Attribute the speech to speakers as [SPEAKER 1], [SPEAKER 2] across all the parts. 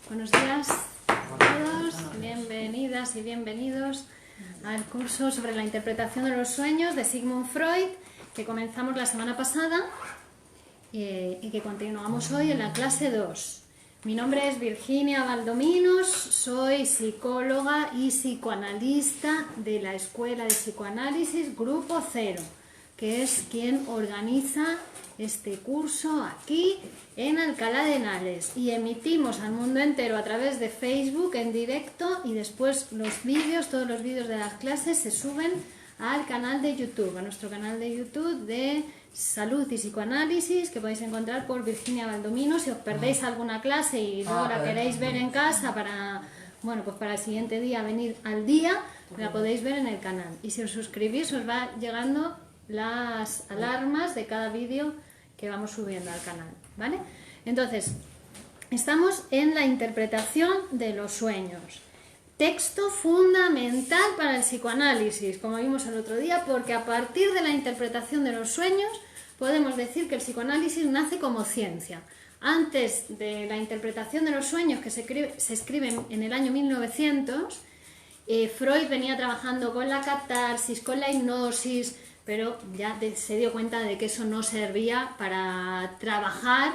[SPEAKER 1] Buenos días a todos, bienvenidas y bienvenidos al curso sobre la interpretación de los sueños de Sigmund Freud, que comenzamos la semana pasada y que continuamos hoy en la clase 2. Mi nombre es Virginia Valdominos, soy psicóloga y psicoanalista de la Escuela de Psicoanálisis Grupo Cero, que es quien organiza este curso aquí en Alcalá de Henares, y emitimos al mundo entero a través de Facebook en directo, y después todos los vídeos de las clases se suben al canal de YouTube, a nuestro canal de YouTube de Salud y Psicoanálisis, que podéis encontrar por Virginia Valdominos. Si os perdéis alguna clase y luego la queréis ver en casa para el siguiente día venir al día, la podéis ver en el canal, y si os suscribís os va llegando las alarmas de cada vídeo que vamos subiendo al canal, ¿vale? Entonces, estamos en la interpretación de los sueños, texto fundamental para el psicoanálisis, como vimos el otro día, porque a partir de la interpretación de los sueños podemos decir que el psicoanálisis nace como ciencia. Antes de la interpretación de los sueños, que se escriben en el año 1900, Freud venía trabajando con la catarsis, con la hipnosis, pero ya se dio cuenta de que eso no servía para trabajar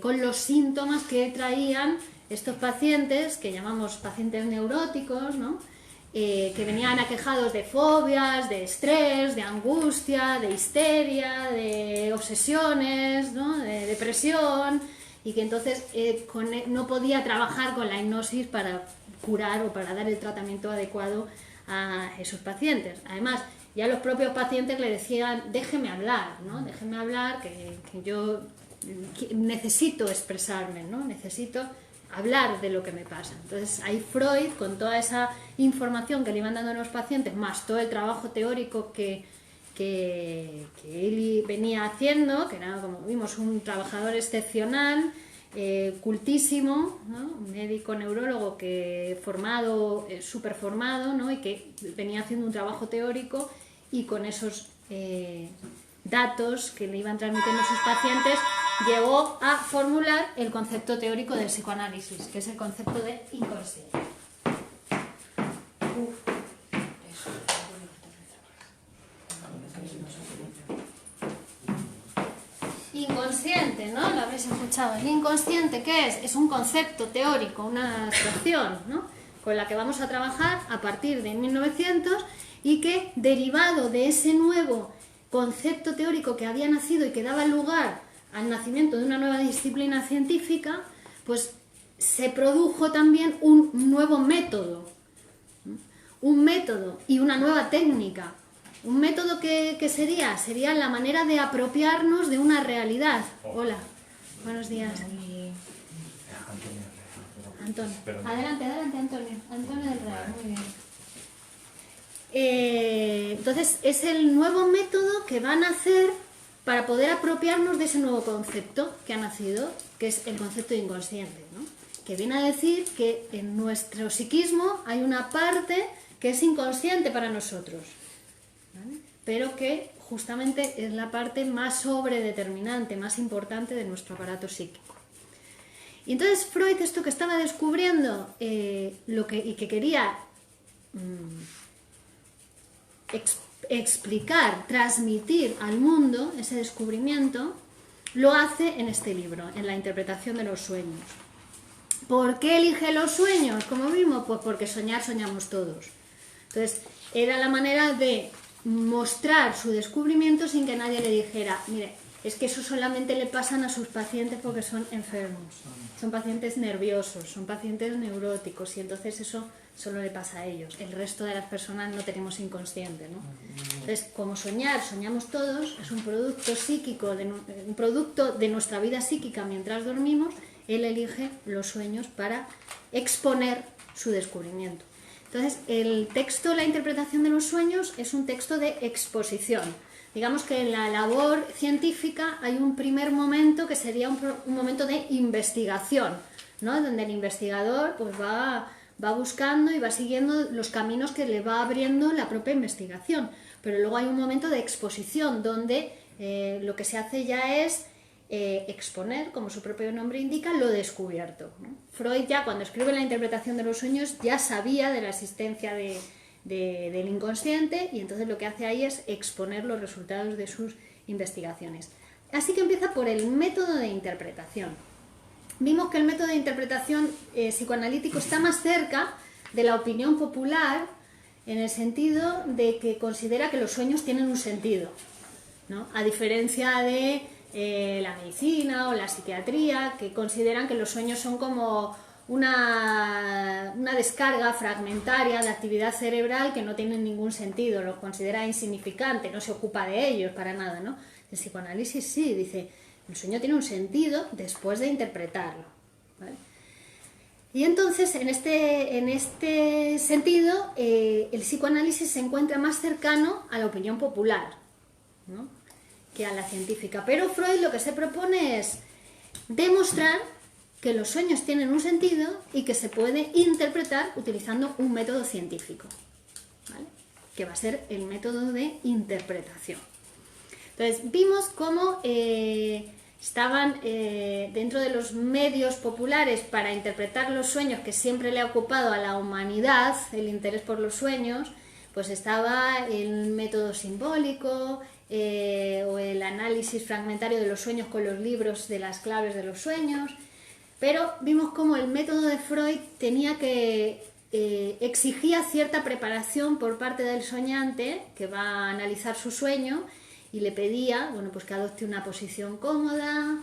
[SPEAKER 1] con los síntomas que traían estos pacientes, que llamamos pacientes neuróticos, ¿no? Que venían aquejados de fobias, de estrés, de angustia, de histeria, de obsesiones, ¿no? De depresión, y que entonces no podía trabajar con la hipnosis para curar o para dar el tratamiento adecuado a esos pacientes. Además, ya los propios pacientes le decían: déjeme hablar, ¿no? Déjeme hablar, que yo necesito expresarme, ¿no? Necesito hablar de lo que me pasa. Entonces ahí Freud, con toda esa información que le iban dando a los pacientes, más todo el trabajo teórico que él venía haciendo, que era, como vimos, un trabajador excepcional, cultísimo, ¿no? Un médico neurólogo súper formado, ¿no? Y que venía haciendo un trabajo teórico, y con esos datos que le iban transmitiendo a sus pacientes llegó a formular el concepto teórico del psicoanálisis, que es el concepto de inconsciente. Inconsciente, ¿no? Lo habréis escuchado. ¿El inconsciente qué es? Es un concepto teórico, una abstracción, ¿no? Con la que vamos a trabajar a partir de 1900, y que, derivado de ese nuevo concepto teórico que había nacido y que daba lugar al nacimiento de una nueva disciplina científica, pues se produjo también un nuevo método, y una nueva técnica. Un método que sería la manera de apropiarnos de una realidad. Hola, buenos días. Antonio. Adelante, Antonio. Antonio del Real, muy bien. Entonces, es el nuevo método que va a nacer para poder apropiarnos de ese nuevo concepto que ha nacido, que es el concepto de inconsciente, ¿no? Que viene a decir que en nuestro psiquismo hay una parte que es inconsciente para nosotros, ¿vale? Pero que justamente es la parte más sobredeterminante, más importante de nuestro aparato psíquico. Y entonces Freud, esto que estaba descubriendo y que quería explicar, transmitir al mundo ese descubrimiento, lo hace en este libro, en la interpretación de los sueños. ¿Por qué elige los sueños? Como vimos, pues porque soñamos todos. Entonces, era la manera de mostrar su descubrimiento sin que nadie le dijera: mire, es que eso solamente le pasan a sus pacientes porque son enfermos, son pacientes nerviosos, son pacientes neuróticos, y entonces eso solo le pasa a ellos. El resto de las personas no tenemos inconsciente, ¿no? Entonces, como soñamos todos, es un producto psíquico, un producto de nuestra vida psíquica mientras dormimos. Él elige los sueños para exponer su descubrimiento. Entonces, el texto, la interpretación de los sueños, es un texto de exposición. Digamos que en la labor científica hay un primer momento que sería un momento de investigación, ¿no? Donde el investigador pues va buscando y va siguiendo los caminos que le va abriendo la propia investigación. Pero luego hay un momento de exposición donde lo que se hace ya es exponer, como su propio nombre indica, lo descubierto, ¿no? Freud ya cuando escribe la interpretación de los sueños ya sabía de la existencia del inconsciente, y entonces lo que hace ahí es exponer los resultados de sus investigaciones. Así que empieza por el método de interpretación. Vimos que el método de interpretación psicoanalítico está más cerca de la opinión popular, en el sentido de que considera que los sueños tienen un sentido, ¿no? A diferencia de la medicina o la psiquiatría, que consideran que los sueños son como una descarga fragmentaria de actividad cerebral que no tienen ningún sentido, los considera insignificante, no se ocupa de ellos para nada, ¿no? El psicoanálisis sí, dice, el sueño tiene un sentido después de interpretarlo, ¿vale? Y entonces, en este sentido, el psicoanálisis se encuentra más cercano a la opinión popular, ¿no?, que a la científica. Pero Freud lo que se propone es demostrar que los sueños tienen un sentido y que se puede interpretar utilizando un método científico, ¿vale?, que va a ser el método de interpretación. Entonces, vimos cómo estaban dentro de los medios populares para interpretar los sueños, que siempre le ha ocupado a la humanidad el interés por los sueños, pues estaba el método simbólico o el análisis fragmentario de los sueños con los libros de las claves de los sueños, pero vimos cómo el método de Freud exigía cierta preparación por parte del soñante que va a analizar su sueño, y le pedía, bueno, pues que adopte una posición cómoda,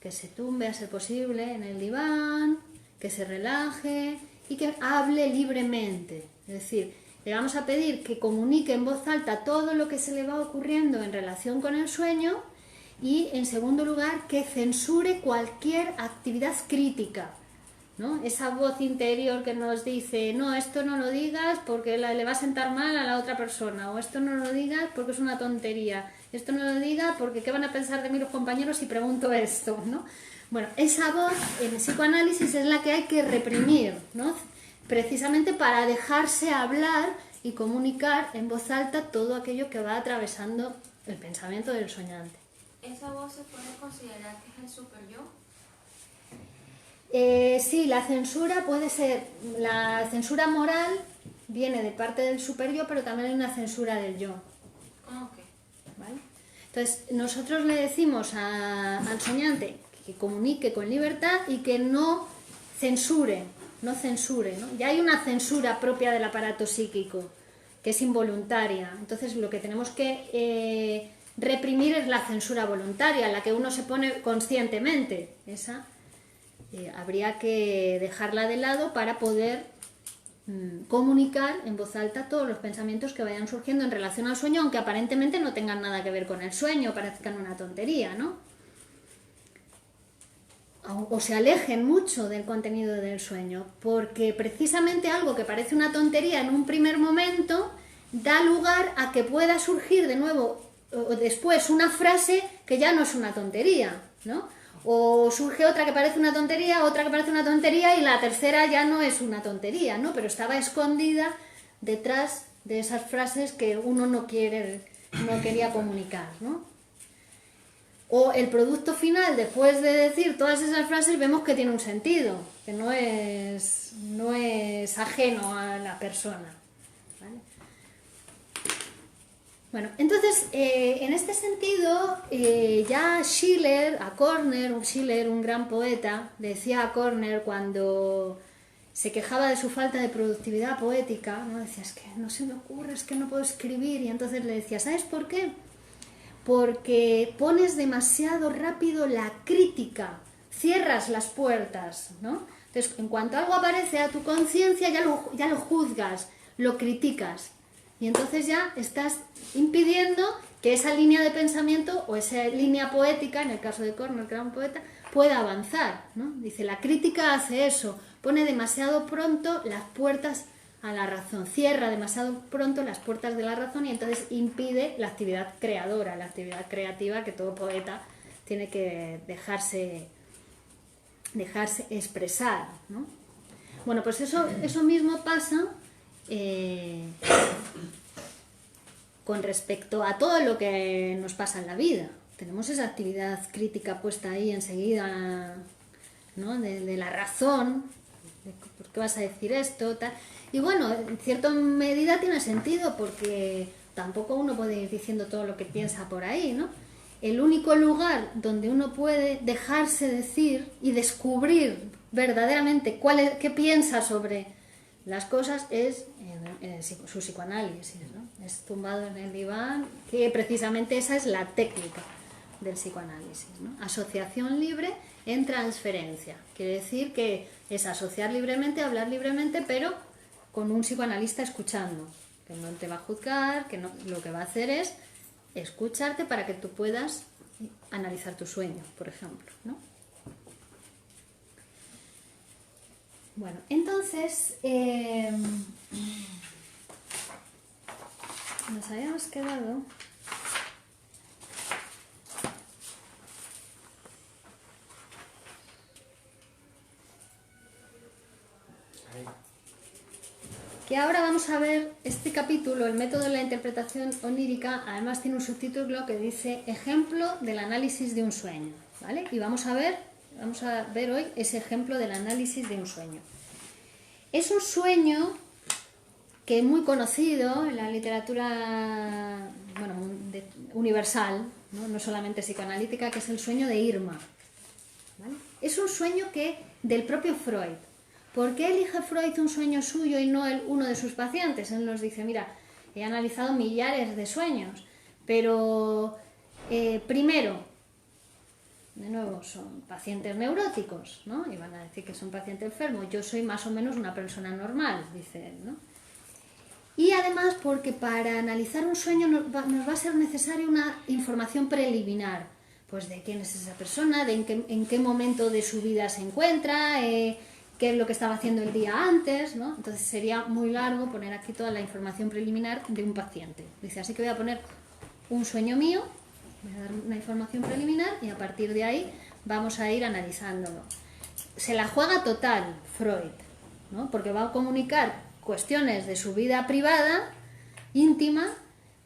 [SPEAKER 1] que se tumbe a ser posible en el diván, que se relaje y que hable libremente. Es decir, le vamos a pedir que comunique en voz alta todo lo que se le va ocurriendo en relación con el sueño, y en segundo lugar que censure cualquier actividad crítica, ¿no? Esa voz interior que nos dice, no, esto no lo digas porque le va a sentar mal a la otra persona, o esto no lo digas porque es una tontería, esto no lo digas porque qué van a pensar de mí los compañeros si pregunto esto, ¿no? Bueno, esa voz en psicoanálisis es la que hay que reprimir, ¿no?, precisamente para dejarse hablar y comunicar en voz alta todo aquello que va atravesando el pensamiento del soñante.
[SPEAKER 2] ¿Esa voz se puede considerar que es el superyo?
[SPEAKER 1] Sí, la censura puede ser, la censura moral viene de parte del superyo, pero también hay una censura del yo.
[SPEAKER 2] Okay.
[SPEAKER 1] ¿Vale? Entonces, nosotros le decimos al soñante que comunique con libertad y que no censure, ¿no? Ya hay una censura propia del aparato psíquico, que es involuntaria. Entonces, lo que tenemos que reprimir es la censura voluntaria, la que uno se pone conscientemente. Esa habría que dejarla de lado para poder comunicar en voz alta todos los pensamientos que vayan surgiendo en relación al sueño, aunque aparentemente no tengan nada que ver con el sueño, parezcan una tontería, ¿no? O se alejen mucho del contenido del sueño, porque precisamente algo que parece una tontería en un primer momento da lugar a que pueda surgir de nuevo o después una frase que ya no es una tontería, ¿no? O surge otra que parece una tontería, otra que parece una tontería, y la tercera ya no es una tontería, ¿no? Pero estaba escondida detrás de esas frases que uno no quería comunicar, ¿no? O el producto final, después de decir todas esas frases, vemos que tiene un sentido, que no es ajeno a la persona, ¿vale? Bueno, entonces, en este sentido, ya Schiller, un gran poeta, decía a Körner cuando se quejaba de su falta de productividad poética, ¿no? Decía, es que no se me ocurre, es que no puedo escribir, y entonces le decía, ¿sabes por qué? Porque pones demasiado rápido la crítica, cierras las puertas, ¿no? Entonces, en cuanto algo aparece a tu conciencia, ya lo juzgas, lo criticas. Y entonces ya estás impidiendo que esa línea de pensamiento o esa línea poética, en el caso de Körner, que era un poeta, pueda avanzar, ¿no? Dice, la crítica hace eso, pone demasiado pronto las puertas a la razón, cierra demasiado pronto las puertas de la razón y entonces impide la actividad creadora, la actividad creativa que todo poeta tiene que dejarse expresar, ¿no? Bueno, pues eso mismo pasa con respecto a todo lo que nos pasa en la vida. tenemos esa actividad crítica puesta ahí enseguida, ¿no? De la razón, de por qué vas a decir esto, tal. Y bueno, en cierta medida tiene sentido porque tampoco uno puede ir diciendo todo lo que piensa por ahí, ¿no? El único lugar donde uno puede dejarse decir y descubrir verdaderamente qué piensa sobre las cosas es en su psicoanálisis, ¿no? Es tumbado en el diván, que precisamente esa es la técnica del psicoanálisis, ¿no? Asociación libre en transferencia. Quiere decir que es asociar libremente, hablar libremente, pero con un psicoanalista escuchando, que no te va a juzgar, que no, lo que va a hacer es escucharte para que tú puedas analizar tu sueño, por ejemplo, ¿no? Bueno, entonces nos habíamos quedado que ahora vamos a ver este capítulo, el método de la interpretación onírica, además tiene un subtítulo que dice ejemplo del análisis de un sueño, ¿vale? Y vamos a ver hoy ese ejemplo del análisis de un sueño. Es un sueño que es muy conocido en la literatura, bueno, universal, ¿no? No solamente psicoanalítica, que es el sueño de Irma, ¿vale? Es un sueño del propio Freud. ¿Por qué elige Freud un sueño suyo y no uno de sus pacientes? Él nos dice, mira, he analizado millares de sueños, pero primero, de nuevo, son pacientes neuróticos, ¿no? Y van a decir que son pacientes enfermos. Yo soy más o menos una persona normal, dice él, ¿no? Y además porque para analizar un sueño nos va a ser necesaria una información preliminar, pues de quién es esa persona, de en qué momento de su vida se encuentra, qué es lo que estaba haciendo el día antes, ¿no? Entonces sería muy largo poner aquí toda la información preliminar de un paciente. Dice, así que voy a poner un sueño mío, voy a dar una información preliminar y a partir de ahí vamos a ir analizándolo. Se la juega total Freud, ¿no? Porque va a comunicar cuestiones de su vida privada, íntima,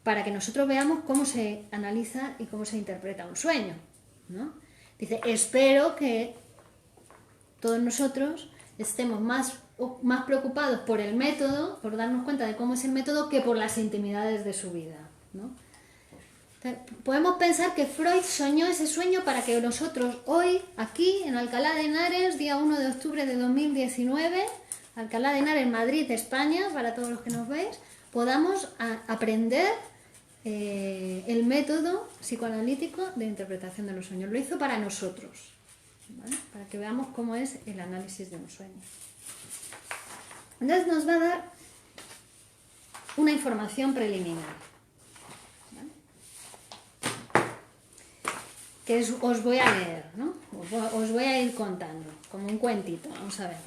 [SPEAKER 1] para que nosotros veamos cómo se analiza y cómo se interpreta un sueño, ¿no? Dice, espero que todos nosotros estemos más preocupados por el método, por darnos cuenta de cómo es el método, que por las intimidades de su vida, ¿no? Entonces, podemos pensar que Freud soñó ese sueño para que nosotros hoy, aquí, en Alcalá de Henares, día 1 de octubre de 2019, Alcalá de Henares, Madrid, España, para todos los que nos veis, podamos aprender el método psicoanalítico de interpretación de los sueños. Lo hizo para nosotros, ¿vale? Para que veamos cómo es el análisis de un sueño. Entonces nos va a dar una información preliminar, ¿vale? Que os voy a leer, ¿no? Os voy a ir contando, como un cuentito, vamos a ver.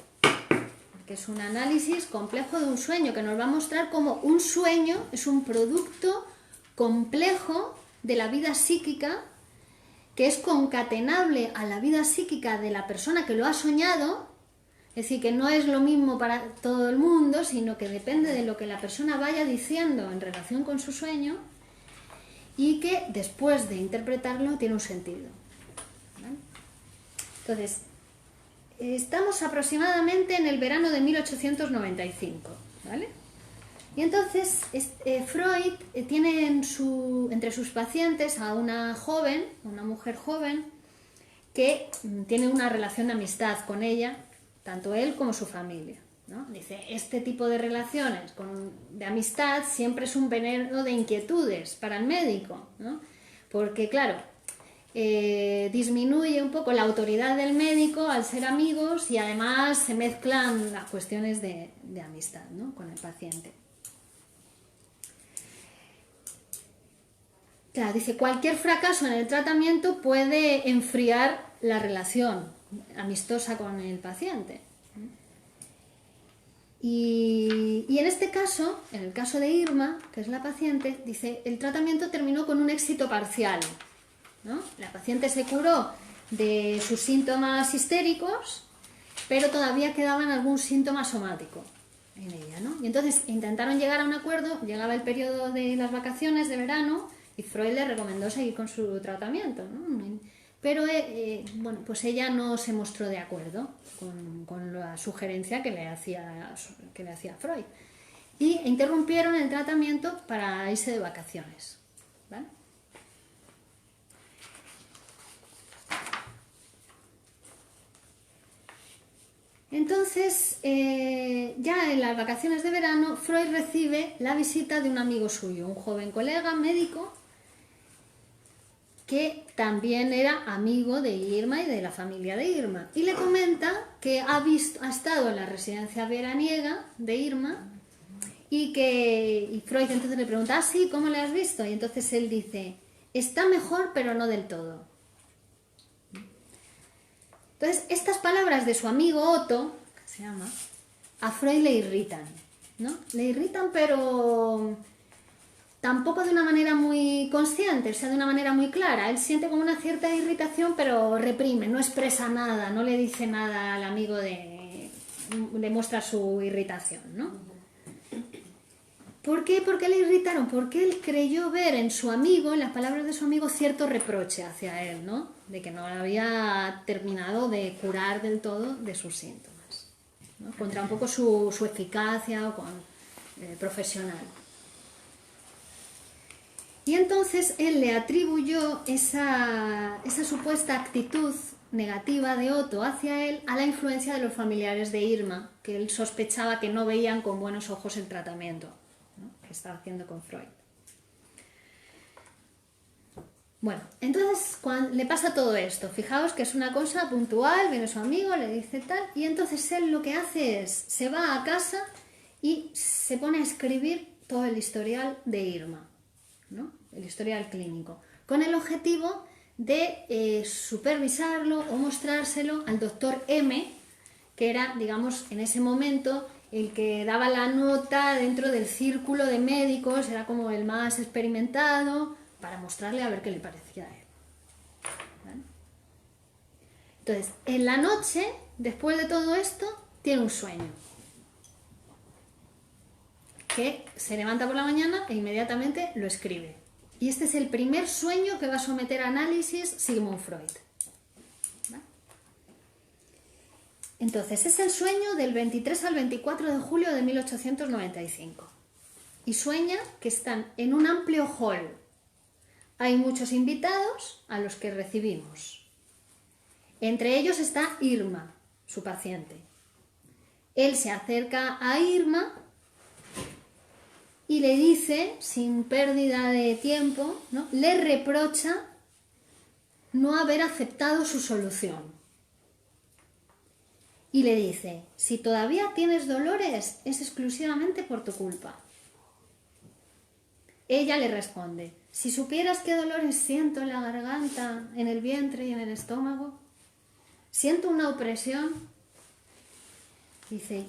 [SPEAKER 1] Que es un análisis complejo de un sueño, que nos va a mostrar cómo un sueño es un producto complejo de la vida psíquica, que es concatenable a la vida psíquica de la persona que lo ha soñado, es decir, que no es lo mismo para todo el mundo, sino que depende de lo que la persona vaya diciendo en relación con su sueño, y que después de interpretarlo tiene un sentido, ¿vale? Entonces, estamos aproximadamente en el verano de 1895, ¿vale? Y entonces Freud tiene entre sus pacientes a una mujer joven, que tiene una relación de amistad con ella, tanto él como su familia, ¿no? Dice, este tipo de relaciones de amistad siempre es un veneno de inquietudes para el médico, ¿no? Porque claro, disminuye un poco la autoridad del médico al ser amigos y además se mezclan las cuestiones de amistad, ¿no? Con el paciente. Claro, dice, cualquier fracaso en el tratamiento puede enfriar la relación amistosa con el paciente. Y en este caso, en el caso de Irma, que es la paciente, dice, el tratamiento terminó con un éxito parcial, ¿no? La paciente se curó de sus síntomas histéricos, pero todavía quedaban algún síntoma somático en ella, ¿no? Y entonces intentaron llegar a un acuerdo, llegaba el periodo de las vacaciones de verano, y Freud le recomendó seguir con su tratamiento, ¿no? Pero bueno, pues ella no se mostró de acuerdo con la sugerencia que le hacía Freud. Y interrumpieron el tratamiento para irse de vacaciones, ¿vale? Entonces, ya en las vacaciones de verano, Freud recibe la visita de un amigo suyo, un joven colega médico que también era amigo de Irma y de la familia de Irma. Y le comenta que ha estado en la residencia veraniega de Irma y Freud entonces le pregunta, ¿ah, sí? ¿Cómo le has visto? Y entonces él dice, está mejor pero no del todo. Entonces, estas palabras de su amigo Otto, que se llama, a Freud le irritan, ¿no? Le irritan, pero tampoco de una manera muy consciente, o sea, de una manera muy clara. Él siente como una cierta irritación, pero reprime, no expresa nada, no le dice nada al amigo, le muestra su irritación, ¿no? ¿Por qué? ¿Por qué le irritaron? Porque él creyó ver en su amigo, en las palabras de su amigo, cierto reproche hacia él, ¿no? De que no había terminado de curar del todo de sus síntomas, ¿no? Contra un poco su eficacia profesional. Y entonces él le atribuyó esa supuesta actitud negativa de Otto hacia él a la influencia de los familiares de Irma, que él sospechaba que no veían con buenos ojos el tratamiento, ¿no?, que estaba haciendo con Freud. Bueno, entonces cuando le pasa todo esto, fijaos que es una cosa puntual, viene su amigo, le dice tal, y entonces él lo que hace es, se va a casa y se pone a escribir todo el historial de Irma, ¿no?, el historial clínico, con el objetivo de supervisarlo o mostrárselo al doctor M, que era, digamos, en ese momento el que daba la nota dentro del círculo de médicos, era como el más experimentado, para mostrarle a ver qué le parecía a él. ¿Vale? Entonces, en la noche, después de todo esto, tiene un sueño. Que se levanta por la mañana e inmediatamente lo escribe. Y este es el primer sueño que va a someter a análisis Sigmund Freud. ¿Vale? Entonces, es el sueño del 23 al 24 de julio de 1895. Y sueña que están en un amplio hall. Hay muchos invitados a los que recibimos. Entre ellos está Irma, su paciente. Él se acerca a Irma y le dice, sin pérdida de tiempo, ¿no?, le reprocha no haber aceptado su solución. Y le dice, si todavía tienes dolores, es exclusivamente por tu culpa. Ella le responde, si supieras qué dolores siento en la garganta, en el vientre y en el estómago, siento una opresión. Dice,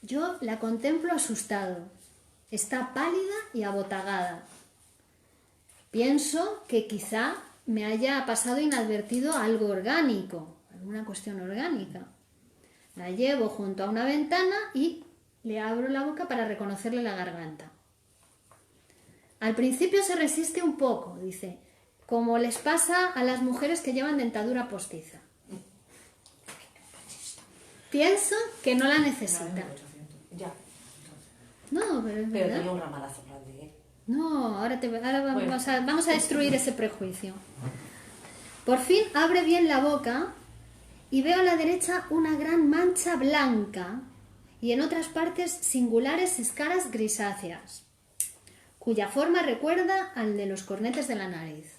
[SPEAKER 1] yo la contemplo asustado, está pálida y abotagada. Pienso que quizá me haya pasado inadvertido algo orgánico, alguna cuestión orgánica. La llevo junto a una ventana y le abro la boca para reconocerle la garganta. Al principio se resiste un poco, dice, como les pasa a las mujeres que llevan dentadura postiza. Pienso que no la necesita.
[SPEAKER 3] Ya.
[SPEAKER 1] No, pero es
[SPEAKER 3] Pero
[SPEAKER 1] verdad.
[SPEAKER 3] tenía un ramalazo grande, ¿eh?
[SPEAKER 1] No, ahora
[SPEAKER 3] Bueno.
[SPEAKER 1] vamos a destruir ese prejuicio. Por fin abre bien la boca y veo a la derecha una gran mancha blanca y en otras partes singulares escaras grisáceas, cuya forma recuerda al de los cornetes de la nariz.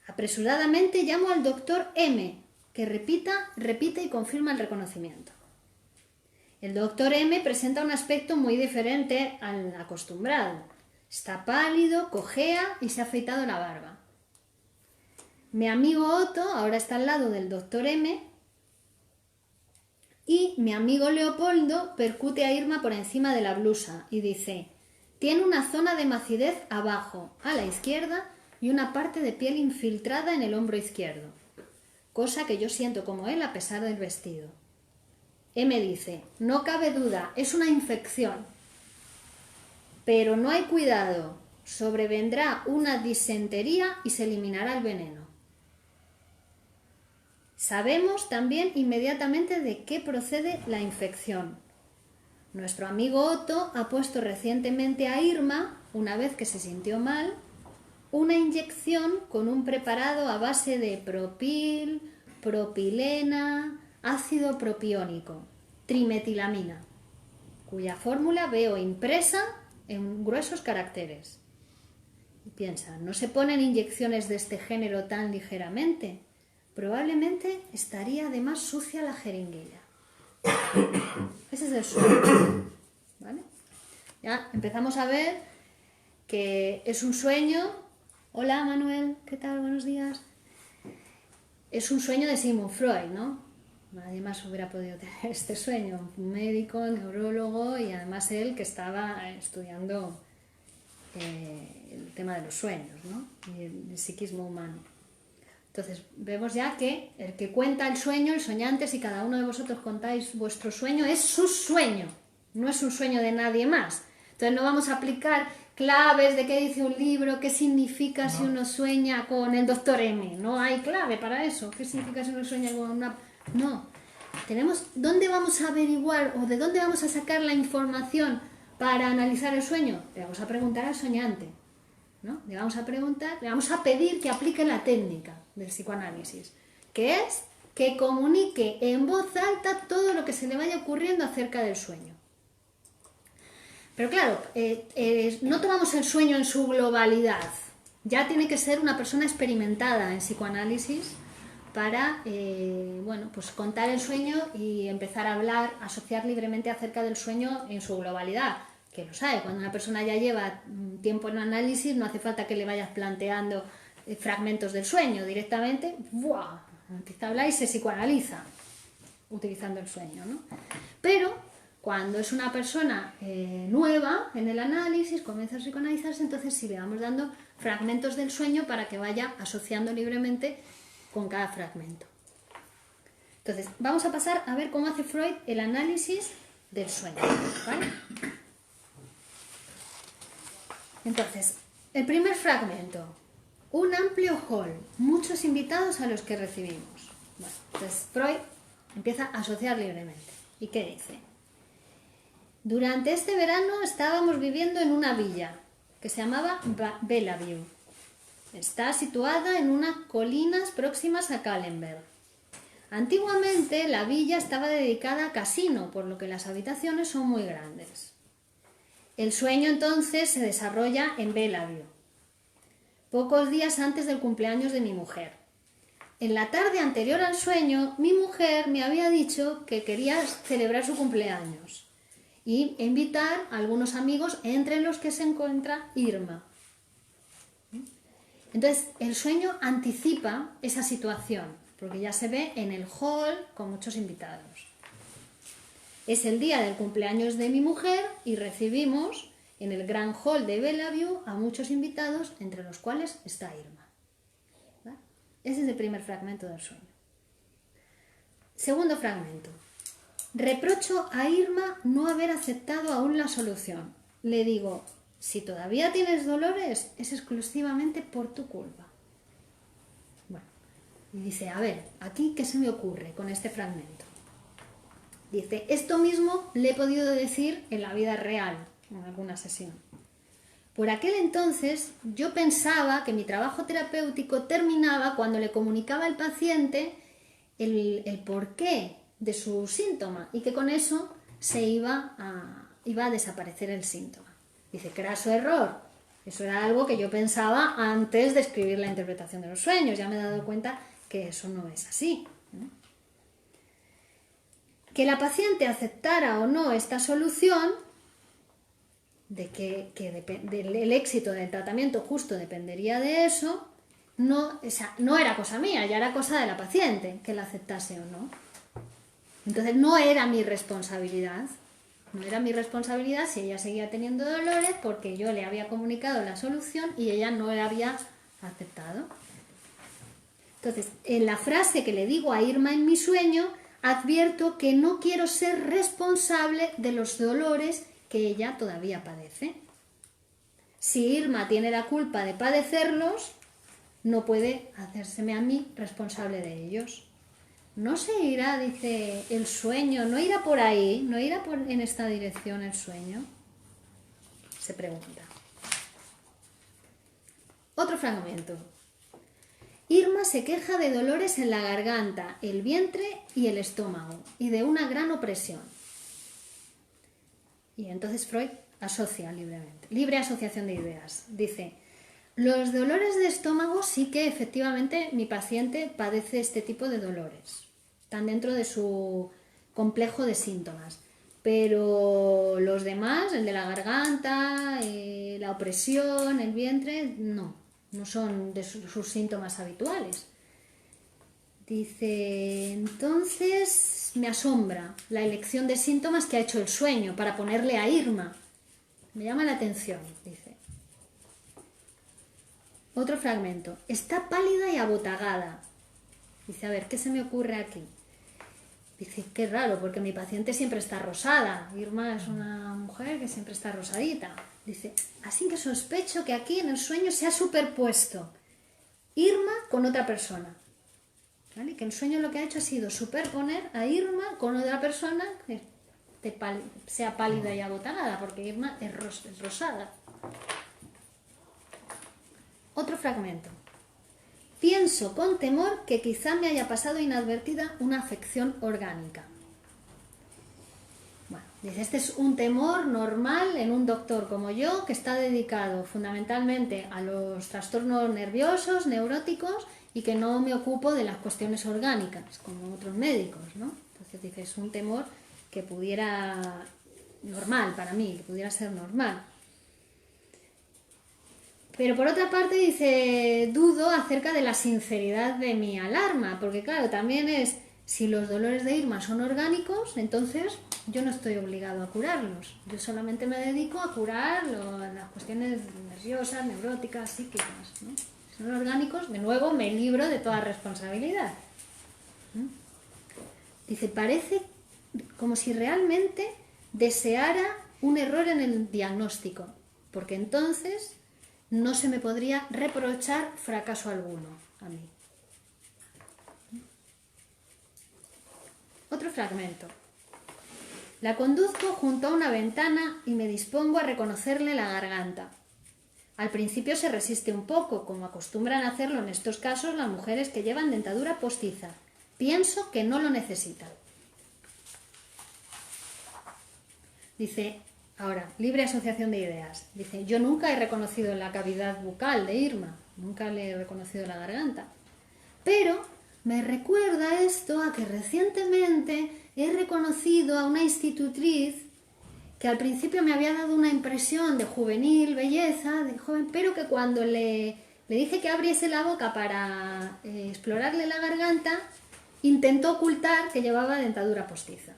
[SPEAKER 1] Apresuradamente llamo al doctor M, que repite y confirma el reconocimiento. El doctor M presenta un aspecto muy diferente al acostumbrado. Está pálido, cojea y se ha afeitado la barba. Mi amigo Otto ahora está al lado del doctor M y mi amigo Leopoldo percute a Irma por encima de la blusa y dice, tiene una zona de macidez abajo, a la izquierda, y una parte de piel infiltrada en el hombro izquierdo, cosa que yo siento como él a pesar del vestido. M dice, no cabe duda, es una infección, pero no hay cuidado, sobrevendrá una disentería y se eliminará el veneno. Sabemos también inmediatamente de qué procede la infección. Nuestro amigo Otto ha puesto recientemente a Irma, una vez que se sintió mal, una inyección con un preparado a base de propil, propilena, ácido propiónico, trimetilamina, cuya fórmula veo impresa en gruesos caracteres. Y piensa, ¿no se ponen inyecciones de este género tan ligeramente? Probablemente estaría además sucia la jeringuilla. Ese es el sueño, ¿vale? Ya empezamos a ver que es un sueño. Hola Manuel, ¿qué tal? Buenos días. Es un sueño de Sigmund Freud, ¿no? Nadie más hubiera podido tener este sueño. Un médico, neurólogo y además él que estaba estudiando el tema de los sueños, ¿no? Y el psiquismo humano. Entonces vemos ya que el que cuenta el sueño, el soñante, si cada uno de vosotros contáis vuestro sueño, es su sueño, no es un sueño de nadie más. Entonces no vamos a aplicar claves de qué dice un libro, qué significa si uno sueña con el doctor M. No hay clave para eso. ¿Qué significa si uno sueña con una...? No. ¿Dónde vamos a averiguar o de dónde vamos a sacar la información para analizar el sueño? Le vamos a preguntar al soñante, ¿no? Le vamos a preguntar, le vamos a pedir que aplique la técnica del psicoanálisis, que es que comunique en voz alta todo lo que se le vaya ocurriendo acerca del sueño. Pero claro, no tomamos el sueño en su globalidad. Ya tiene que ser una persona experimentada en psicoanálisis para pues contar el sueño y empezar a hablar, asociar libremente acerca del sueño en su globalidad. Que lo sabe, cuando una persona ya lleva tiempo en análisis, no hace falta que le vayas planteando fragmentos del sueño, directamente ¡buah!, empieza a hablar y se psicoanaliza utilizando el sueño, ¿no? Pero cuando es una persona nueva en el análisis, comienza a psicoanalizarse, entonces sí le vamos dando fragmentos del sueño para que vaya asociando libremente con cada fragmento. Entonces, vamos a pasar a ver cómo hace Freud el análisis del sueño, ¿vale? Entonces, el primer fragmento, un amplio hall, muchos invitados a los que recibimos. Bueno, entonces Freud empieza a asociar libremente. ¿Y qué dice? Durante este verano estábamos viviendo en una villa que se llamaba Bellevue. Está situada en unas colinas próximas a Kahlenberg. Antiguamente la villa estaba dedicada a casino, por lo que las habitaciones son muy grandes. El sueño entonces se desarrolla en Bellevue, pocos días antes del cumpleaños de mi mujer. En la tarde anterior al sueño, mi mujer me había dicho que quería celebrar su cumpleaños y invitar a algunos amigos, entre los que se encuentra Irma. Entonces, el sueño anticipa esa situación, porque ya se ve en el hall con muchos invitados. Es el día del cumpleaños de mi mujer y recibimos en el gran hall de Bellevue a muchos invitados, entre los cuales está Irma. ¿Vale? Ese es el primer fragmento del sueño. Segundo fragmento. Reprocho a Irma no haber aceptado aún la solución. Le digo, si todavía tienes dolores, es exclusivamente por tu culpa. Bueno, y dice, a ver, aquí ¿qué se me ocurre con este fragmento? Dice, esto mismo le he podido decir en la vida real, en alguna sesión. Por aquel entonces yo pensaba que mi trabajo terapéutico terminaba cuando le comunicaba al paciente el porqué de su síntoma y que con eso se iba a desaparecer el síntoma. Dice, craso error. Eso era algo que yo pensaba antes de escribir la interpretación de los sueños. Ya me he dado cuenta que eso no es así, ¿no? Que la paciente aceptara o no esta solución, el éxito del tratamiento justo dependería de eso, no era cosa mía, ya era cosa de la paciente que la aceptase o no. Entonces no era mi responsabilidad. No era mi responsabilidad si ella seguía teniendo dolores porque yo le había comunicado la solución y ella no la había aceptado. Entonces, en la frase que le digo a Irma en mi sueño, advierto que no quiero ser responsable de los dolores que ella todavía padece. si Irma tiene la culpa de padecerlos, no puede hacérseme a mí responsable de ellos. No se irá, dice, el sueño, no irá por ahí, no irá en esta dirección el sueño, se pregunta. Otro fragmento. Irma se queja de dolores en la garganta, el vientre y el estómago, y de una gran opresión. Y entonces Freud asocia libremente, libre asociación de ideas. Dice, los dolores de estómago sí que efectivamente mi paciente padece este tipo de dolores. Están dentro de su complejo de síntomas. Pero los demás, el de la garganta, la opresión, el vientre, no son de sus síntomas habituales. Dice, entonces me asombra la elección de síntomas que ha hecho el sueño para ponerle a Irma. Me llama la atención, dice. Otro fragmento. Está pálida y abotagada. Dice, a ver, ¿qué se me ocurre aquí? Dice, qué raro, porque mi paciente siempre está rosada. Irma es una mujer que siempre está rosadita. Dice, así que sospecho que aquí en el sueño se ha superpuesto Irma con otra persona. ¿Vale? Que el sueño lo que ha hecho ha sido superponer a Irma con otra persona que sea pálida y abotagada, porque Irma es rosada. Otro fragmento. Pienso con temor que quizá me haya pasado inadvertida una afección orgánica. Bueno, dice, este es un temor normal en un doctor como yo, que está dedicado fundamentalmente a los trastornos nerviosos, neuróticos, y que no me ocupo de las cuestiones orgánicas, como otros médicos, ¿no? Entonces dice, es un temor que pudiera, normal para mí, que pudiera ser normal. Pero por otra parte dice, dudo acerca de la sinceridad de mi alarma, porque claro, también es, si los dolores de Irma son orgánicos, entonces yo no estoy obligado a curarlos. Yo solamente me dedico a curar las cuestiones nerviosas, neuróticas, psíquicas, ¿no? Si son orgánicos, de nuevo me libro de toda responsabilidad. Dice, parece como si realmente deseara un error en el diagnóstico, porque entonces no se me podría reprochar fracaso alguno a mí. Otro fragmento. La conduzco junto a una ventana y me dispongo a reconocerle la garganta. Al principio se resiste un poco, como acostumbran a hacerlo en estos casos las mujeres que llevan dentadura postiza. Pienso que no lo necesitan. Dice, ahora, libre asociación de ideas. Dice, yo nunca he reconocido la cavidad bucal de Irma, nunca le he reconocido la garganta. Pero me recuerda esto a que recientemente he reconocido a una institutriz que al principio me había dado una impresión de juvenil belleza, de joven, pero que cuando le dije que abriese la boca para explorarle la garganta, intentó ocultar que llevaba dentadura postiza.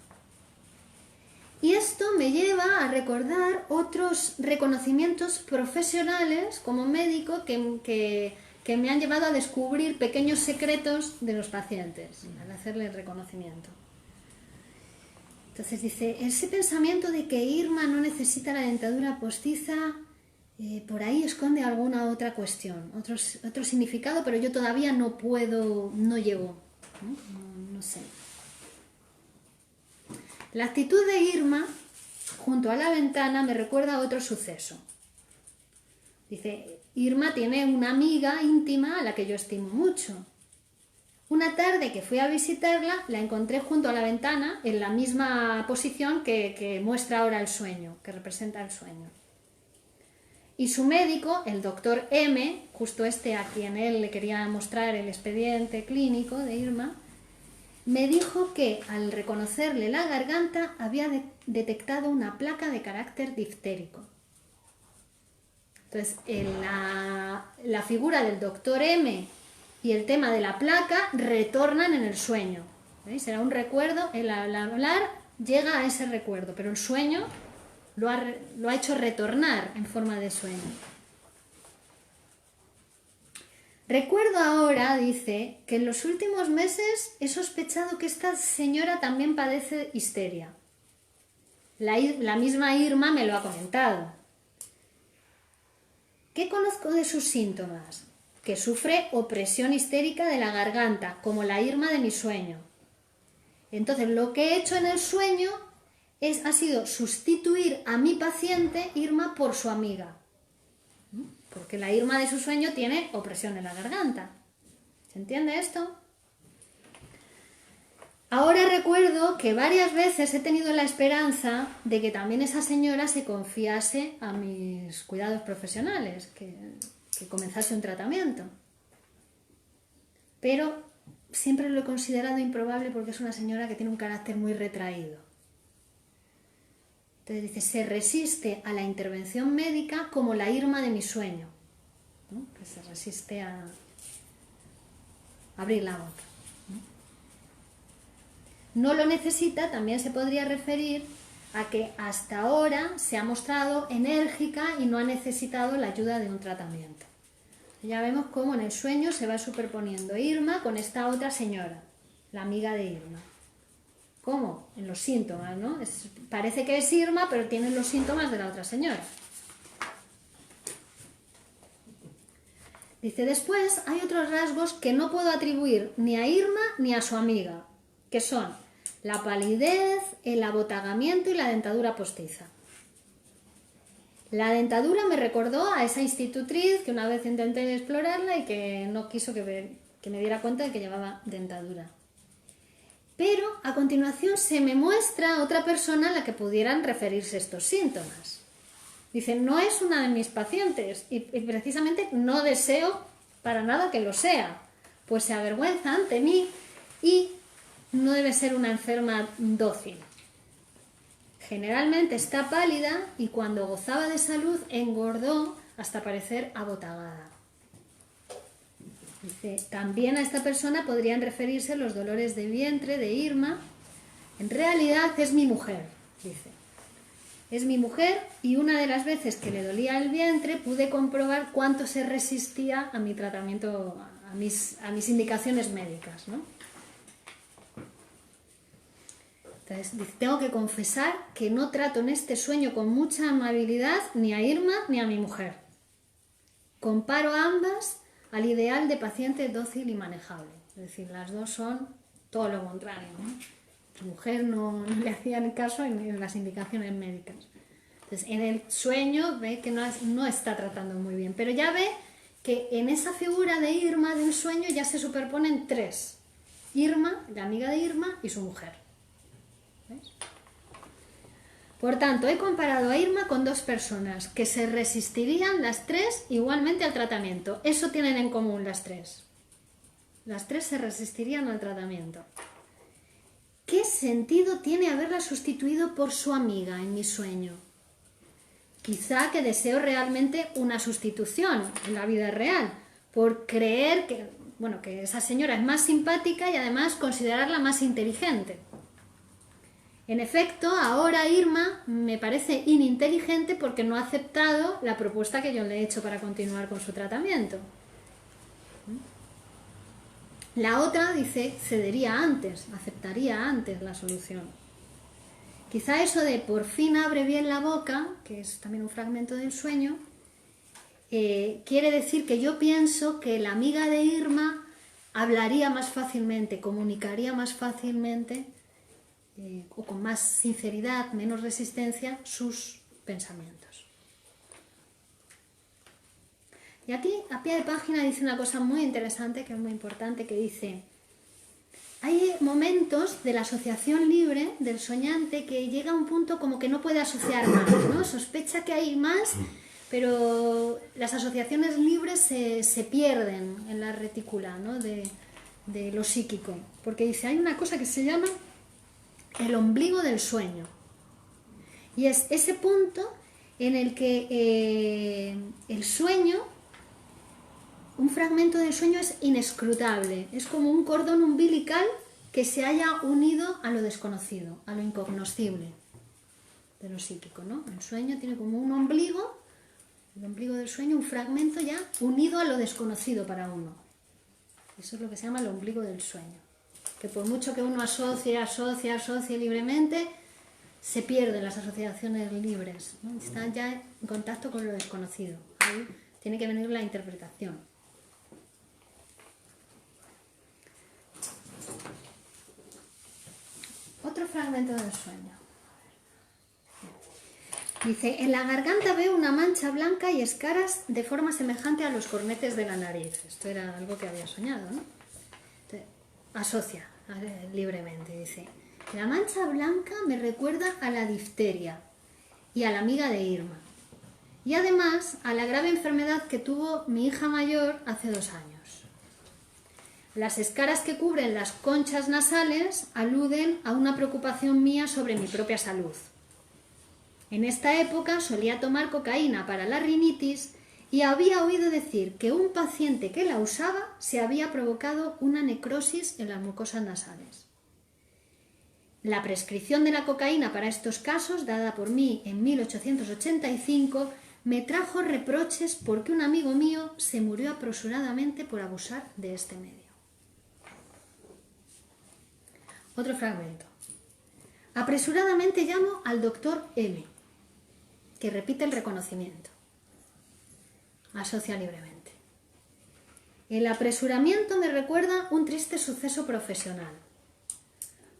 [SPEAKER 1] Y esto me lleva a recordar otros reconocimientos profesionales como médico que me han llevado a descubrir pequeños secretos de los pacientes, al hacerle el reconocimiento. Entonces dice, ese pensamiento de que Irma no necesita la dentadura postiza, por ahí esconde alguna otra cuestión, otro significado, pero yo todavía no puedo, no llego, no sé. La actitud de Irma junto a la ventana me recuerda a otro suceso. Dice, Irma tiene una amiga íntima a la que yo estimo mucho. Una tarde que fui a visitarla, la encontré junto a la ventana en la misma posición que muestra ahora el sueño, que representa el sueño. Y su médico, el doctor M, justo este a quien él le quería mostrar el expediente clínico de Irma, me dijo que al reconocerle la garganta había detectado una placa de carácter diftérico. Entonces, la figura del doctor M y el tema de la placa retornan en el sueño. ¿Veis? Era un recuerdo, el hablar llega a ese recuerdo, pero el sueño lo ha hecho retornar en forma de sueño. Recuerdo ahora, dice, que en los últimos meses he sospechado que esta señora también padece histeria. La misma Irma me lo ha comentado. ¿Qué conozco de sus síntomas? Que sufre opresión histérica de la garganta, como la Irma de mi sueño. Entonces, lo que he hecho en el sueño ha sido sustituir a mi paciente Irma por su amiga. Porque la Irma de su sueño tiene opresión en la garganta. ¿Se entiende esto? Ahora recuerdo que varias veces he tenido la esperanza de que también esa señora se confiase a mis cuidados profesionales, que comenzase un tratamiento. Pero siempre lo he considerado improbable porque es una señora que tiene un carácter muy retraído. Entonces dice, se resiste a la intervención médica como la Irma de mi sueño, ¿no? Que se resiste a abrir la boca. No lo necesita, también se podría referir a que hasta ahora se ha mostrado enérgica y no ha necesitado la ayuda de un tratamiento. Ya vemos cómo en el sueño se va superponiendo Irma con esta otra señora, la amiga de Irma. ¿Cómo? En los síntomas, ¿no? Parece que es Irma, pero tiene los síntomas de la otra señora. Dice, después hay otros rasgos que no puedo atribuir ni a Irma ni a su amiga, que son la palidez, el abotagamiento y la dentadura postiza. La dentadura me recordó a esa institutriz que una vez intenté explorarla y que no quiso que me diera cuenta de que llevaba dentadura. Pero a continuación se me muestra otra persona a la que pudieran referirse estos síntomas. Dice, no es una de mis pacientes y precisamente no deseo para nada que lo sea, pues se avergüenza ante mí y no debe ser una enferma dócil. Generalmente está pálida y cuando gozaba de salud engordó hasta parecer abotagada. Dice, también a esta persona podrían referirse los dolores de vientre de Irma. En realidad es mi mujer, dice. Es mi mujer y una de las veces que le dolía el vientre pude comprobar cuánto se resistía a mi tratamiento, a mis indicaciones médicas, ¿no? Entonces, dice, tengo que confesar que no trato en este sueño con mucha amabilidad ni a Irma ni a mi mujer. Comparo a ambas al ideal de paciente dócil y manejable. Es decir, las dos son todo lo contrario, ¿no? Su mujer no le hacía ni caso en las indicaciones médicas. Entonces, en el sueño ve que no está tratando muy bien, pero ya ve que en esa figura de Irma de un sueño ya se superponen tres. Irma, la amiga de Irma y su mujer. ¿Ves? Por tanto, he comparado a Irma con dos personas que se resistirían las tres igualmente al tratamiento. Eso tienen en común las tres. Las tres se resistirían al tratamiento. ¿Qué sentido tiene haberla sustituido por su amiga en mi sueño? Quizá que deseo realmente una sustitución en la vida real, por creer que esa señora es más simpática y además considerarla más inteligente. En efecto, ahora Irma me parece ininteligente porque no ha aceptado la propuesta que yo le he hecho para continuar con su tratamiento. La otra, dice, cedería antes, aceptaría antes la solución. Quizá eso de por fin abre bien la boca, que es también un fragmento del sueño, quiere decir que yo pienso que la amiga de Irma hablaría más fácilmente, comunicaría más fácilmente o con más sinceridad, menos resistencia, sus pensamientos. Y aquí, a pie de página, dice una cosa muy interesante, que es muy importante, que dice, hay momentos de la asociación libre del soñante que llega a un punto como que no puede asociar más, ¿no? Sospecha que hay más, pero las asociaciones libres se pierden en la retícula, ¿no? de lo psíquico, porque dice, hay una cosa que se llama el ombligo del sueño. Y es ese punto en el que el sueño, un fragmento del sueño es inescrutable, es como un cordón umbilical que se haya unido a lo desconocido, a lo incognoscible de lo psíquico, ¿no? El sueño tiene como un ombligo, el ombligo del sueño, un fragmento ya unido a lo desconocido para uno. Eso es lo que se llama el ombligo del sueño. Que por mucho que uno asocie libremente, se pierden las asociaciones libres, ¿no? Está ya en contacto con lo desconocido. Ahí tiene que venir la interpretación. Otro fragmento del sueño. Dice, en la garganta veo una mancha blanca y escaras de forma semejante a los cornetes de la nariz. Esto era algo que había soñado, ¿no? Entonces, asocia libremente, dice, la mancha blanca me recuerda a la difteria y a la amiga de Irma. Y además a la grave enfermedad que tuvo mi hija mayor hace 2 años. Las escaras que cubren las conchas nasales aluden a una preocupación mía sobre mi propia salud. En esta época solía tomar cocaína para la rinitis y había oído decir que un paciente que la usaba se había provocado una necrosis en las mucosas nasales. La prescripción de la cocaína para estos casos, dada por mí en 1885, me trajo reproches porque un amigo mío se murió apresuradamente por abusar de este medio. Otro fragmento. Apresuradamente llamo al doctor M, que repite el reconocimiento. Asocia libremente. El apresuramiento me recuerda un triste suceso profesional.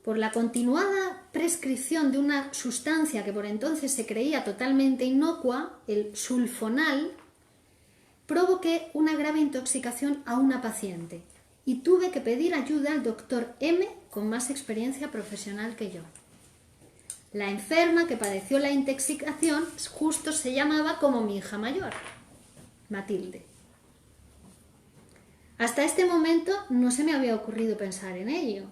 [SPEAKER 1] Por la continuada prescripción de una sustancia que por entonces se creía totalmente inocua, el sulfonal, provoqué una grave intoxicación a una paciente y tuve que pedir ayuda al doctor M con más experiencia profesional que yo. La enferma que padeció la intoxicación justo se llamaba como mi hija mayor, Matilde. Hasta este momento no se me había ocurrido pensar en ello.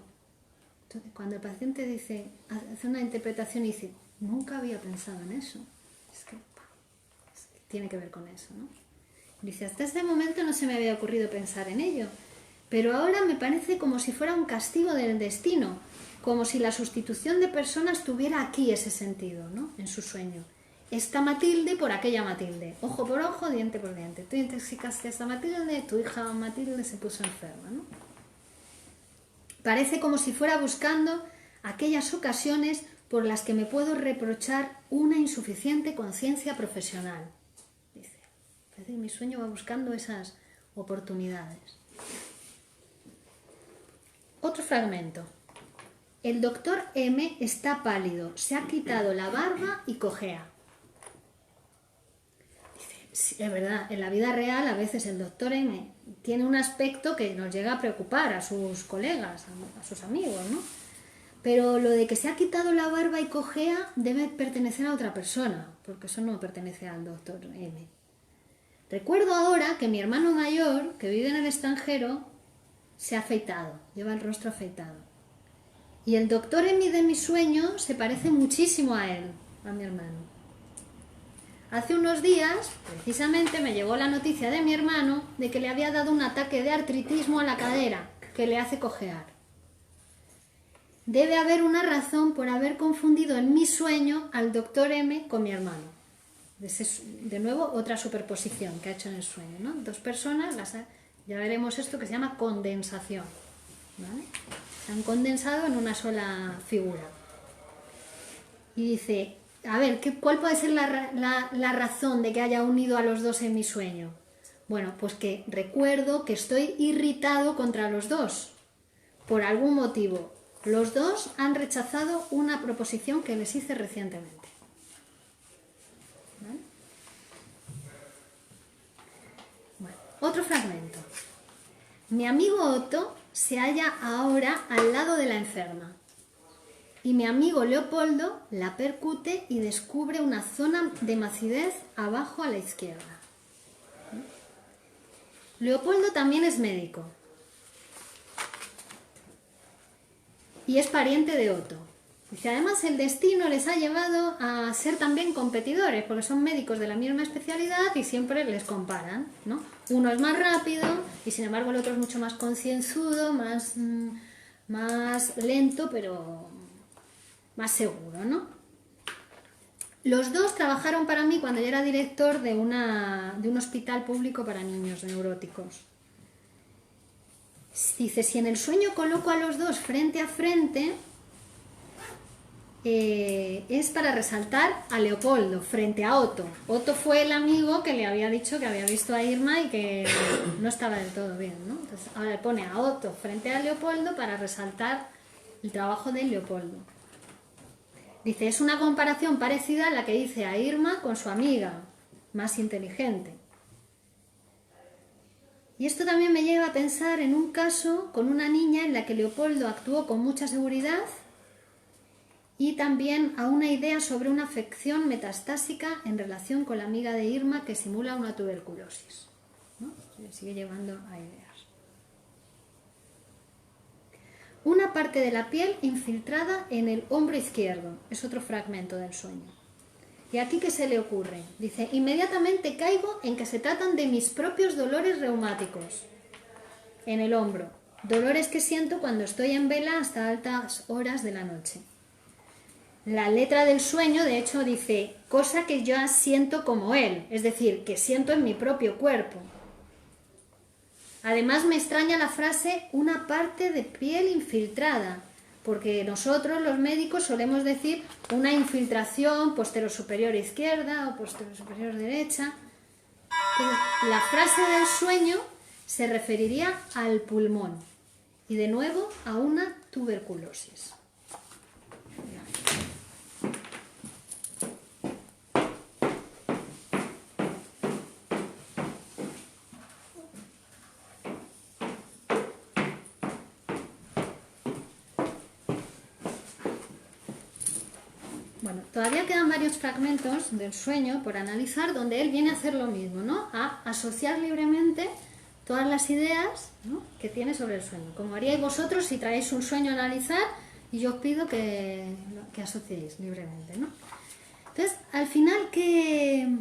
[SPEAKER 1] Entonces, cuando el paciente hace una interpretación y dice, nunca había pensado en eso, es que tiene que ver con eso, ¿no? Dice, hasta este momento no se me había ocurrido pensar en ello, pero ahora me parece como si fuera un castigo del destino, como si la sustitución de personas tuviera aquí ese sentido, ¿no? En su sueño. Esta Matilde por aquella Matilde, ojo por ojo, diente por diente. Tú intoxicaste a esta Matilde, tu hija Matilde se puso enferma, ¿no? Parece como si fuera buscando aquellas ocasiones por las que me puedo reprochar una insuficiente conciencia profesional. Dice, es decir, mi sueño va buscando esas oportunidades. Otro fragmento. El doctor M está pálido, se ha quitado la barba y cojea. Dice, sí, es verdad, en la vida real a veces el doctor M tiene un aspecto que nos llega a preocupar a sus colegas, a sus amigos, ¿no? Pero lo de que se ha quitado la barba y cojea debe pertenecer a otra persona, porque eso no pertenece al doctor M. Recuerdo ahora que mi hermano mayor, que vive en el extranjero, se ha afeitado, lleva el rostro afeitado. Y el doctor M de mi sueño se parece muchísimo a él, a mi hermano. Hace unos días, precisamente, me llegó la noticia de mi hermano de que le había dado un ataque de artritismo a la cadera, que le hace cojear. Debe haber una razón por haber confundido en mi sueño al doctor M con mi hermano. De nuevo, otra superposición que ha hecho en el sueño, ¿no? Dos personas, ya veremos esto que se llama condensación, ¿vale? Se han condensado en una sola figura. Y dice, a ver, ¿cuál puede ser la razón de que haya unido a los dos en mi sueño? Bueno, pues que recuerdo que estoy irritado contra los dos, por algún motivo. Los dos han rechazado una proposición que les hice recientemente. ¿Vale? Bueno, otro fragmento. Mi amigo Otto se halla ahora al lado de la enferma y mi amigo Leopoldo la percute y descubre una zona de macidez abajo a la izquierda. Leopoldo también es médico y es pariente de Otto. Dice, además el destino les ha llevado a ser también competidores, porque son médicos de la misma especialidad y siempre les comparan, ¿no? Uno es más rápido y sin embargo el otro es mucho más concienzudo, más lento, pero más seguro, ¿no? Los dos trabajaron para mí cuando yo era director de un hospital público para niños neuróticos. Dice, si en el sueño coloco a los dos frente a frente, es para resaltar a Leopoldo frente a Otto. Otto fue el amigo que le había dicho que había visto a Irma y que no estaba del todo bien, ¿no? Entonces ahora le pone a Otto frente a Leopoldo para resaltar el trabajo de Leopoldo. Dice, es una comparación parecida a la que hice a Irma con su amiga, más inteligente. Y esto también me lleva a pensar en un caso con una niña en la que Leopoldo actuó con mucha seguridad y también a una idea sobre una afección metastásica en relación con la amiga de Irma que simula una tuberculosis, ¿no? Se sigue llevando a ideas. Una parte de la piel infiltrada en el hombro izquierdo, es otro fragmento del sueño. ¿Y aquí qué se le ocurre? Dice, inmediatamente caigo en que se tratan de mis propios dolores reumáticos en el hombro, dolores que siento cuando estoy en vela hasta altas horas de la noche. La letra del sueño, de hecho, dice, cosa que yo siento como él, es decir, que siento en mi propio cuerpo. Además me extraña la frase una parte de piel infiltrada, porque nosotros los médicos solemos decir una infiltración posterior-superior izquierda o posterior-superior derecha. Entonces, la frase del sueño se referiría al pulmón y de nuevo a una tuberculosis. Bueno, todavía quedan varios fragmentos del sueño por analizar donde él viene a hacer lo mismo, ¿no? A asociar libremente todas las ideas, ¿no?, que tiene sobre el sueño. Como haríais vosotros si traéis un sueño a analizar y yo os pido que asociéis libremente, ¿no? Entonces, al final, ¿qué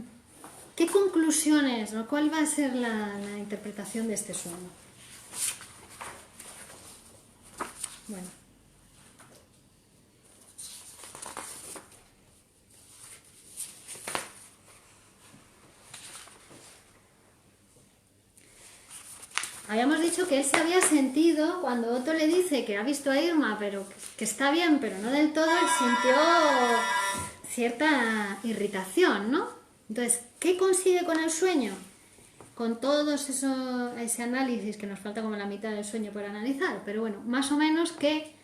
[SPEAKER 1] conclusiones, ¿no? ¿Cuál va a ser la interpretación de este sueño? Bueno. Habíamos dicho que él se había sentido, cuando Otto le dice que ha visto a Irma, pero que está bien, pero no del todo, él sintió cierta irritación, ¿no? Entonces, ¿qué consigue con el sueño? Con todo ese análisis, que nos falta como la mitad del sueño por analizar, pero bueno, más o menos que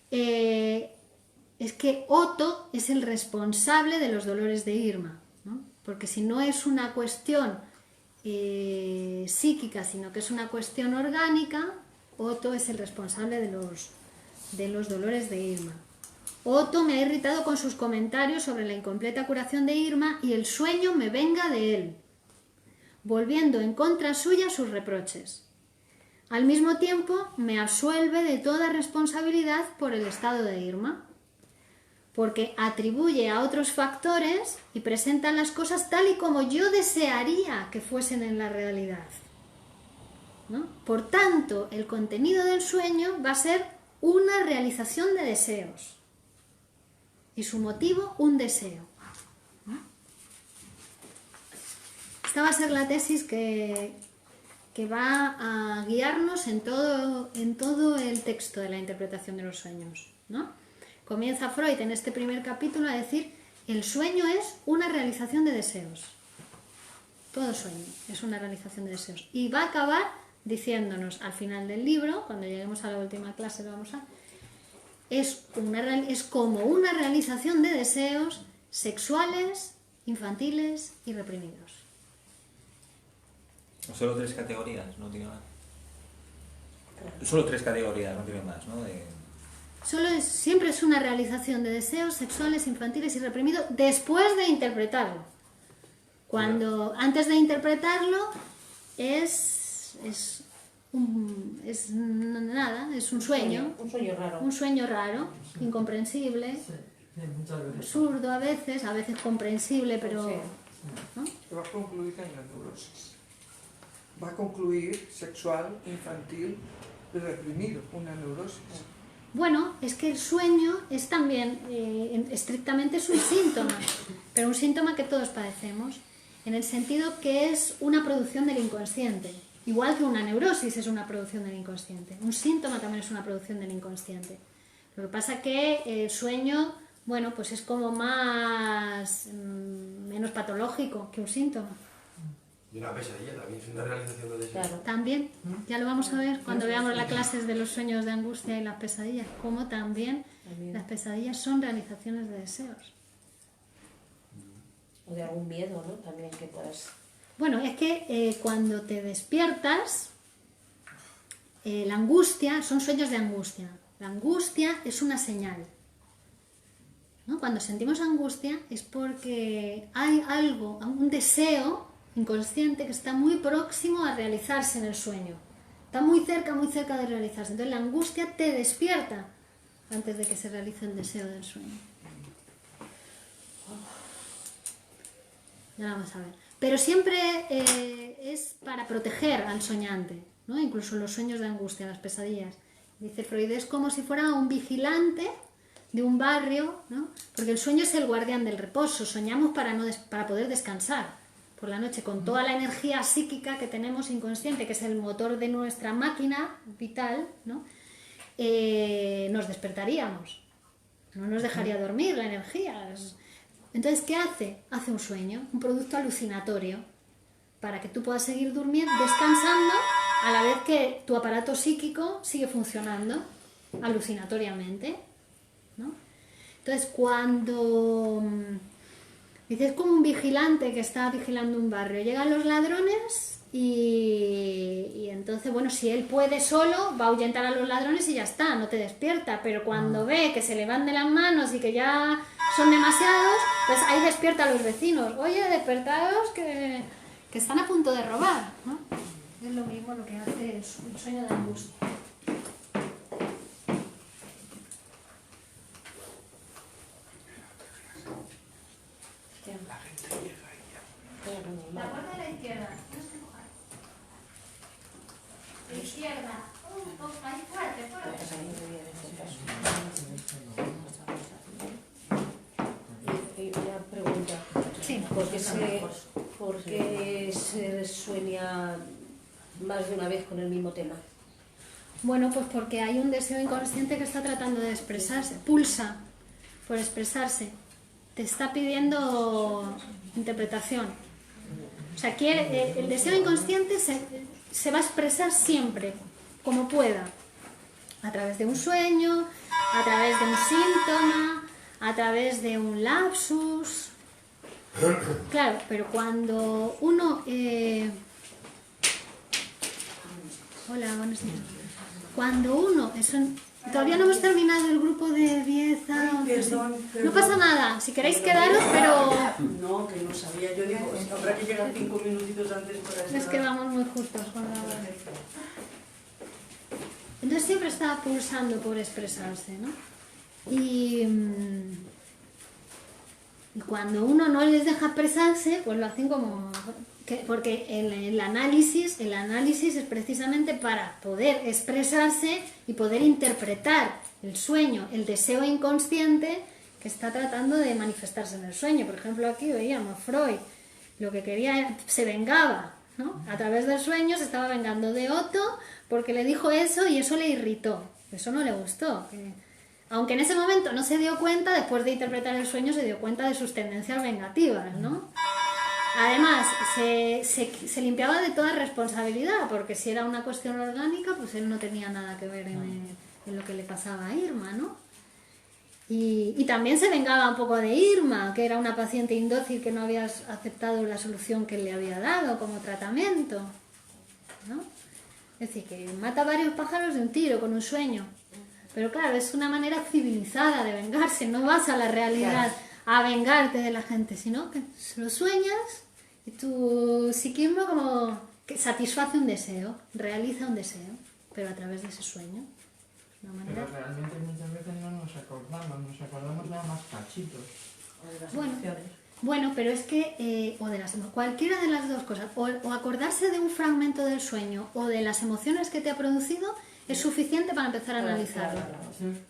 [SPEAKER 1] es que Otto es el responsable de los dolores de Irma, ¿no? Porque si no es una cuestión psíquica, sino que es una cuestión orgánica, Otto es el responsable de los dolores de Irma. Otto me ha irritado con sus comentarios sobre la incompleta curación de Irma y el sueño me venga de él, volviendo en contra suya sus reproches. Al mismo tiempo me absuelve de toda responsabilidad por el estado de Irma, porque atribuye a otros factores y presentan las cosas tal y como yo desearía que fuesen en la realidad, ¿no? Por tanto, el contenido del sueño va a ser una realización de deseos y su motivo un deseo, ¿no? Esta va a ser la tesis que va a guiarnos en todo el texto de la interpretación de los sueños, ¿no? Comienza Freud en este primer capítulo a decir, el sueño es una realización de deseos. Todo sueño es una realización de deseos. Y va a acabar diciéndonos al final del libro, cuando lleguemos a la última clase es como una realización de deseos sexuales, infantiles y reprimidos.
[SPEAKER 4] Solo tres categorías, no tiene más. Solo tres categorías, no tiene más, ¿no?
[SPEAKER 1] Siempre es una realización de deseos sexuales, infantiles y reprimidos después de interpretarlo. Antes de interpretarlo es un sueño.
[SPEAKER 3] Un sueño raro.
[SPEAKER 1] Un sueño raro, incomprensible,
[SPEAKER 5] Sí, muchas veces.
[SPEAKER 1] absurdo a veces comprensible, pero...
[SPEAKER 3] Sí.
[SPEAKER 1] ¿no?
[SPEAKER 6] Va a concluir en la neurosis. Va a concluir sexual, infantil y reprimido, una neurosis.
[SPEAKER 1] Bueno, es que el sueño es también, estrictamente es un síntoma, pero un síntoma que todos padecemos, en el sentido que es una producción del inconsciente. Igual que una neurosis es una producción del inconsciente. Un síntoma también es una producción del inconsciente. Lo que pasa es que el sueño bueno, pues es como más menos patológico que un síntoma.
[SPEAKER 5] Y una pesadilla también, es una realización de deseo.
[SPEAKER 3] Claro.
[SPEAKER 1] También, ya lo vamos a ver cuando veamos las clases de los sueños de angustia y las pesadillas, como también las pesadillas son realizaciones de deseos.
[SPEAKER 3] O de algún miedo, ¿no? También que puedas...
[SPEAKER 1] Bueno, es que cuando te despiertas, la angustia, son sueños de angustia. La angustia es una señal, ¿no? Cuando sentimos angustia es porque hay algo, un deseo inconsciente que está muy próximo a realizarse en el sueño. Está muy cerca de realizarse. Entonces la angustia te despierta antes de que se realice el deseo del sueño. Ya lo vamos a ver. Pero siempre es para proteger al soñante, ¿no? Incluso los sueños de angustia, las pesadillas. Dice Freud, es como si fuera un vigilante de un barrio, ¿no? Porque el sueño es el guardián del reposo. Soñamos para poder descansar por la noche con toda la energía psíquica que tenemos inconsciente, que es el motor de nuestra máquina vital, ¿no? Nos despertaríamos. No nos dejaría dormir la energía. Entonces, ¿qué hace? Hace un sueño, un producto alucinatorio, para que tú puedas seguir durmiendo, descansando, a la vez que tu aparato psíquico sigue funcionando alucinatoriamente, ¿no? Entonces, cuando dices como un vigilante que está vigilando un barrio, llegan los ladrones y entonces, bueno, si él puede solo, va a ahuyentar a los ladrones y ya está, no te despierta, pero cuando ve que se le van de las manos y que ya son demasiados, pues ahí despierta a los vecinos. Oye, despertados que están a punto de robar, ¿no? Es lo mismo lo que hace el sueño de angustia.
[SPEAKER 5] La gente llega y ya.
[SPEAKER 1] La puerta de la izquierda. La izquierda. Ahí fuerte,
[SPEAKER 3] Y una pregunta.
[SPEAKER 1] Sí.
[SPEAKER 3] ¿Por qué se sueña más de una vez con el mismo tema?
[SPEAKER 1] Bueno, pues porque hay un deseo inconsciente que está tratando de expresarse. Pulsa por expresarse. Te está pidiendo interpretación. O sea, el deseo inconsciente se va a expresar siempre, como pueda. A través de un sueño, a través de un síntoma, a través de un lapsus. Claro, pero cuando uno... Hola, buenos días. Cuando uno... Todavía no hemos terminado el grupo de 10 a 11.
[SPEAKER 6] Perdón.
[SPEAKER 1] No pasa nada, si queréis quedaros, pero
[SPEAKER 6] No, que no sabía. Yo digo, habrá que llegar 5 minutitos antes para
[SPEAKER 1] es que vamos muy justos con la hora. Entonces siempre está pulsando por expresarse, ¿no? Y cuando uno no les deja expresarse, pues lo hacen como... porque el análisis es precisamente para poder expresarse y poder interpretar el sueño, el deseo inconsciente que está tratando de manifestarse en el sueño. Por ejemplo, aquí veíamos Freud, lo que quería, se vengaba, ¿no? A través del sueño se estaba vengando de Otto porque le dijo eso y eso le irritó, eso no le gustó. Aunque en ese momento no se dio cuenta, después de interpretar el sueño se dio cuenta de sus tendencias vengativas, ¿no? Además, se limpiaba de toda responsabilidad, porque si era una cuestión orgánica, pues él no tenía nada que ver en lo que le pasaba a Irma, ¿no? Y también se vengaba un poco de Irma, que era una paciente indócil que no había aceptado la solución que él le había dado como tratamiento, ¿no? Es decir, que mata varios pájaros de un tiro con un sueño. Pero claro, es una manera civilizada de vengarse, no vas a la realidad a vengarte de la gente, sino que lo sueñas y tu psiquismo como que satisface un deseo, realiza un deseo, pero a través de ese sueño. Una manera...
[SPEAKER 7] Pero realmente muchas veces no nos acordamos nada más cachitos.
[SPEAKER 3] O de las
[SPEAKER 1] Bueno.
[SPEAKER 3] emociones.
[SPEAKER 1] Bueno, pero es que, cualquiera de las dos cosas, o acordarse de un fragmento del sueño o de las emociones que te ha producido, es suficiente para empezar a analizarlo.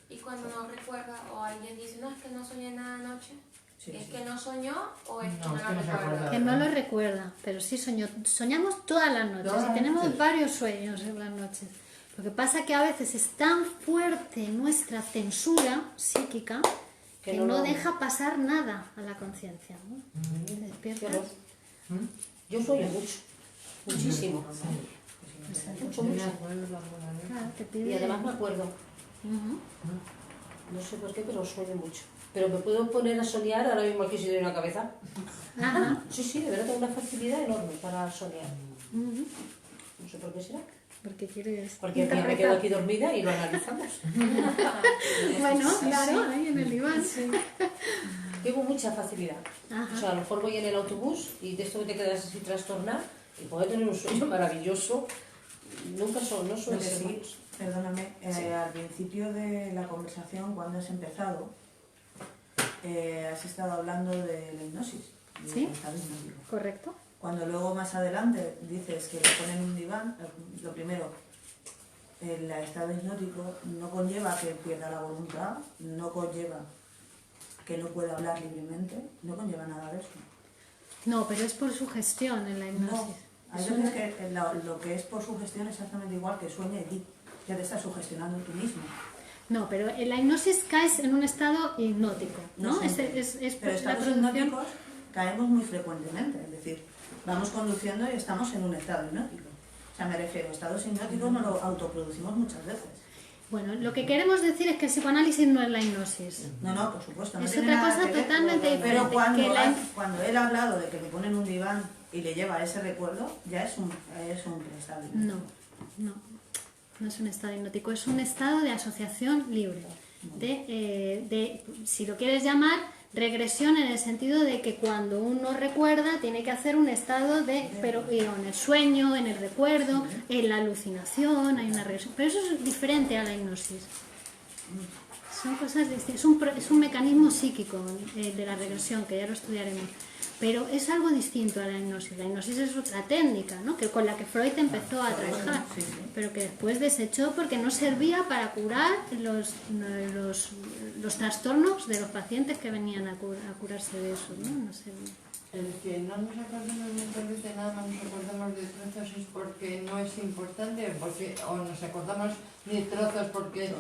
[SPEAKER 2] Y cuando no recuerda o alguien dice, no, es que no soñé nada anoche,
[SPEAKER 3] Sí,
[SPEAKER 2] ¿es
[SPEAKER 3] sí.
[SPEAKER 2] que no soñó o es que
[SPEAKER 7] No,
[SPEAKER 2] no
[SPEAKER 7] es
[SPEAKER 2] lo
[SPEAKER 7] que no se
[SPEAKER 2] recuerda?
[SPEAKER 7] acuerda.
[SPEAKER 1] Que no lo recuerda, pero sí soñó. Soñamos todas las noches
[SPEAKER 7] Todas
[SPEAKER 1] y
[SPEAKER 7] las
[SPEAKER 1] tenemos
[SPEAKER 7] noches.
[SPEAKER 1] varios sueños en las noches. Lo que pasa es que a veces es tan fuerte nuestra censura psíquica que
[SPEAKER 3] no
[SPEAKER 1] no
[SPEAKER 3] lo-
[SPEAKER 1] deja pasar nada a la conciencia, ¿no? Te
[SPEAKER 3] Qué
[SPEAKER 1] despiertas.
[SPEAKER 3] horror. Yo sueño mucho, muchísimo. Mucho,
[SPEAKER 7] Me
[SPEAKER 3] mucho.
[SPEAKER 7] acuerdo alguna vez.
[SPEAKER 1] Claro, te pide...
[SPEAKER 3] Y además me acuerdo,
[SPEAKER 1] Ujú.
[SPEAKER 3] no sé por qué, pero sueño mucho. Pero me puedo poner a soñar ahora mismo aquí si doy una cabeza.
[SPEAKER 1] Ajá.
[SPEAKER 3] Sí, sí, de verdad tengo una facilidad enorme para soñar.
[SPEAKER 1] Ujú.
[SPEAKER 3] No sé por qué será.
[SPEAKER 1] Porque quieres
[SPEAKER 3] Porque un día me quedo
[SPEAKER 1] interpretar.
[SPEAKER 3] aquí dormida y lo analizamos.
[SPEAKER 1] Bueno, claro, ahí en el diván.
[SPEAKER 3] Tengo mucha facilidad.
[SPEAKER 1] Ajá.
[SPEAKER 3] O sea, a lo mejor voy en el autobús y de esto que te quedas así trastornada y puedo tener un sueño maravilloso. Nunca son, no
[SPEAKER 8] Lo
[SPEAKER 3] suelen
[SPEAKER 8] que
[SPEAKER 3] ser
[SPEAKER 8] sí,
[SPEAKER 3] malos.
[SPEAKER 8] perdóname, al principio de la conversación, cuando has empezado, has estado hablando de la hipnosis. Y
[SPEAKER 1] Sí.
[SPEAKER 8] del estado hipnótico.
[SPEAKER 1] Correcto.
[SPEAKER 8] Cuando luego más adelante dices que le ponen un diván, lo primero, el estado hipnótico no conlleva que pierda la voluntad, no conlleva que no pueda hablar libremente, no conlleva nada de eso.
[SPEAKER 1] No, pero es por sugestión en la
[SPEAKER 8] No,
[SPEAKER 1] hipnosis.
[SPEAKER 8] hay
[SPEAKER 1] Es
[SPEAKER 8] veces
[SPEAKER 1] una-
[SPEAKER 8] que lo que es por sugestión es exactamente igual que sueña y di, que te estás sugestionando tú mismo.
[SPEAKER 1] No, pero en la hipnosis caes en un estado hipnótico, ¿no?
[SPEAKER 8] No siempre.
[SPEAKER 1] Es
[SPEAKER 8] Pero
[SPEAKER 1] la
[SPEAKER 8] estados
[SPEAKER 1] producción...
[SPEAKER 8] hipnóticos caemos muy frecuentemente, es decir, vamos conduciendo y estamos en un estado hipnótico. O sea, me refiero, estados hipnóticos no lo autoproducimos muchas veces.
[SPEAKER 1] Bueno, lo que queremos decir es que el psicoanálisis no es la hipnosis.
[SPEAKER 8] No, por supuesto. No
[SPEAKER 1] Es
[SPEAKER 8] tiene
[SPEAKER 1] otra
[SPEAKER 8] nada
[SPEAKER 1] cosa
[SPEAKER 8] que ver.
[SPEAKER 1] totalmente diferente.
[SPEAKER 8] Pero cuando,
[SPEAKER 1] que la-
[SPEAKER 8] cuando él ha hablado de que le ponen un diván y le lleva ese recuerdo, ya es un estado hipnótico.
[SPEAKER 1] No es un estado hipnótico, es un estado de asociación libre. De, si lo quieres llamar, regresión en el sentido de que cuando uno recuerda tiene que hacer un estado de, pero en el sueño, en el recuerdo, en la alucinación, hay una regresión. Pero eso es diferente a la hipnosis. Son cosas distintas. Es un mecanismo psíquico de la regresión, que ya lo estudiaremos. Pero es algo distinto a la hipnosis. La hipnosis es otra técnica, ¿no? Que con la que Freud empezó a trabajar,
[SPEAKER 8] Sí, sí.
[SPEAKER 1] pero que después desechó porque no servía para curar los trastornos de los pacientes que venían a curarse de eso, ¿no? No sé.
[SPEAKER 7] El que no nos acordemos muchas veces nada más nos acordamos de trozos es porque no es importante, porque, o nos acordamos de trozos porque,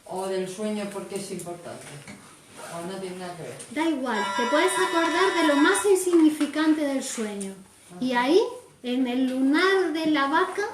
[SPEAKER 7] o del sueño porque es importante, o no tiene nada que ver.
[SPEAKER 1] Da igual, te puedes acordar de lo más insignificante del sueño. Y ahí, en el lunar de la vaca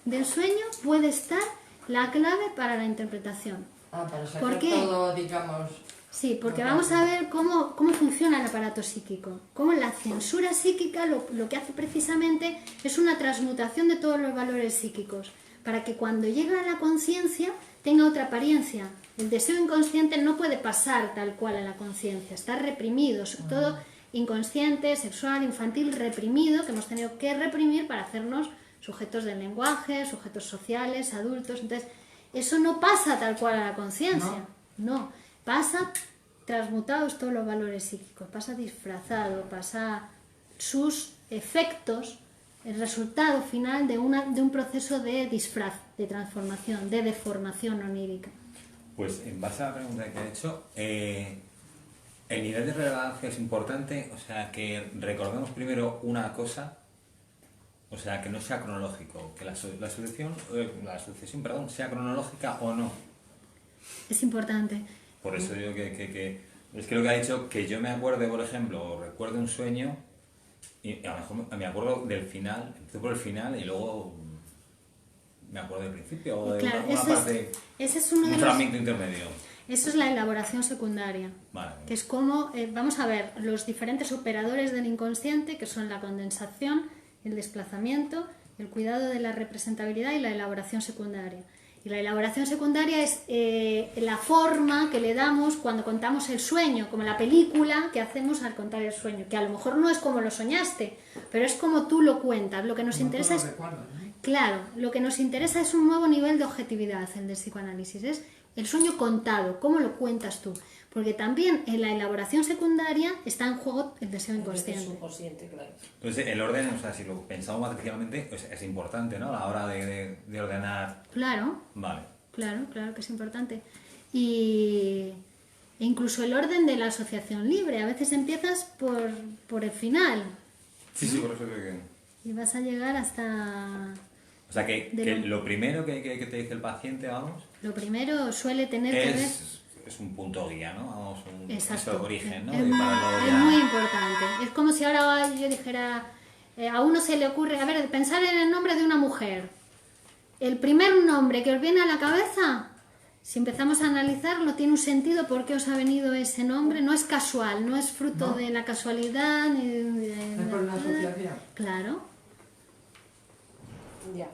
[SPEAKER 1] del sueño, puede estar la clave para la interpretación.
[SPEAKER 7] Para
[SPEAKER 1] ¿Por
[SPEAKER 7] sacar
[SPEAKER 1] qué?
[SPEAKER 7] todo, digamos,
[SPEAKER 1] Sí, porque vamos a ver cómo funciona el aparato psíquico. Cómo la censura psíquica lo que hace precisamente es una transmutación de todos los valores psíquicos, para que cuando llega a la conciencia tenga otra apariencia. El deseo inconsciente no puede pasar tal cual a la conciencia, está reprimido, sobre todo inconsciente, sexual, infantil, reprimido, que hemos tenido que reprimir para hacernos sujetos del lenguaje, sujetos sociales, adultos. Entonces, eso no pasa tal cual a la conciencia, no. Pasa transmutados todos los valores psíquicos, pasa disfrazado, pasa sus efectos, el resultado final de un proceso de disfraz, de transformación, de deformación onírica.
[SPEAKER 4] Pues en base a la pregunta que he hecho, el nivel de relevancia es importante, o sea, que recordemos primero una cosa, o sea, que no sea cronológico, que la sucesión sea cronológica o no.
[SPEAKER 1] Es importante.
[SPEAKER 4] Por eso digo que es que lo que ha dicho, que yo me acuerde, por ejemplo, o recuerde un sueño, y a lo mejor me acuerdo del final, empiezo por el final y luego me acuerdo del principio, o de
[SPEAKER 1] Claro,
[SPEAKER 4] una parte,
[SPEAKER 1] ese es uno
[SPEAKER 4] un
[SPEAKER 1] de los...
[SPEAKER 4] fragmento intermedio.
[SPEAKER 1] Eso es la elaboración secundaria,
[SPEAKER 4] Vale.
[SPEAKER 1] que es como, vamos a ver, los diferentes operadores del inconsciente, que son la condensación, el desplazamiento, el cuidado de la representabilidad y la elaboración secundaria. Y la elaboración secundaria es la forma que le damos cuando contamos el sueño, como la película que hacemos al contar el sueño, que a lo mejor no es como lo soñaste, pero es como tú lo cuentas. Lo que nos interesa es... Claro, lo que nos interesa es un nuevo nivel de objetividad, el del psicoanálisis, es el sueño contado, cómo lo cuentas tú. Porque también en la elaboración secundaria está en juego el deseo inconsciente.
[SPEAKER 3] El subconsciente, claro.
[SPEAKER 4] Entonces, el orden, o sea, si lo pensamos matricialmente, pues es importante, ¿no? A la hora de ordenar.
[SPEAKER 1] Claro,
[SPEAKER 4] Vale.
[SPEAKER 1] claro que es importante. E incluso el orden de la asociación libre. A veces empiezas por el final
[SPEAKER 4] Sí, por eso creo que...
[SPEAKER 1] y vas a llegar hasta...
[SPEAKER 4] O sea, que lo primero que te dice el paciente, vamos,
[SPEAKER 1] Lo primero suele tener que ver...
[SPEAKER 4] es es un punto guía, ¿no? Vamos, un
[SPEAKER 1] Exacto.
[SPEAKER 4] eso de origen, ¿no?
[SPEAKER 1] Es,
[SPEAKER 4] Y para luego
[SPEAKER 1] es
[SPEAKER 4] ya-
[SPEAKER 1] muy importante. Es como si ahora yo dijera, a uno se le ocurre, a ver, pensar en el nombre de una mujer. El primer nombre que os viene a la cabeza, si empezamos a analizarlo, tiene un sentido por qué os ha venido ese nombre. No es casual, no es fruto
[SPEAKER 6] No.
[SPEAKER 1] de la casualidad. Ni de,
[SPEAKER 6] Es por una asociación.
[SPEAKER 1] Claro.
[SPEAKER 3] Ya.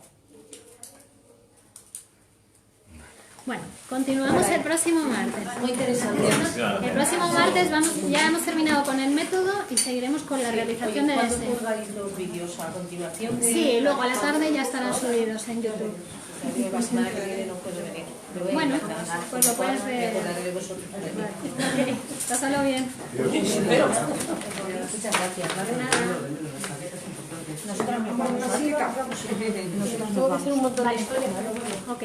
[SPEAKER 1] Bueno, continuamos el próximo martes.
[SPEAKER 3] Muy interesante.
[SPEAKER 1] El próximo martes ya hemos terminado con el método y seguiremos con la realización de
[SPEAKER 3] ¿Cuándo
[SPEAKER 1] ese.
[SPEAKER 3] colgáis los vídeos? ¿A continuación de...?
[SPEAKER 1] Sí, luego a la tarde ya estarán subidos en YouTube.
[SPEAKER 3] O sea, yo la semana que viene no puedo venir. Me voy a
[SPEAKER 1] Bueno,
[SPEAKER 3] intentar.
[SPEAKER 1] pues lo puedes
[SPEAKER 3] Me
[SPEAKER 1] ver.
[SPEAKER 3] acordaré de vosotros.
[SPEAKER 1] Vale. Pásalo bien.
[SPEAKER 3] Pero, muchas gracias. ¿Vale?
[SPEAKER 8] Nosotras nos vamos a Nosotras nos
[SPEAKER 3] Tengo que
[SPEAKER 8] vamos.
[SPEAKER 3] hacer un montón de historias, pero bueno.
[SPEAKER 1] Ok.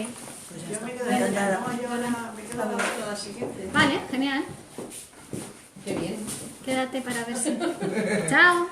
[SPEAKER 6] Yo me
[SPEAKER 8] Encantada.
[SPEAKER 6] quedo la siguiente.
[SPEAKER 1] Vale, genial.
[SPEAKER 3] Qué bien.
[SPEAKER 1] Quédate para ver si. Chao.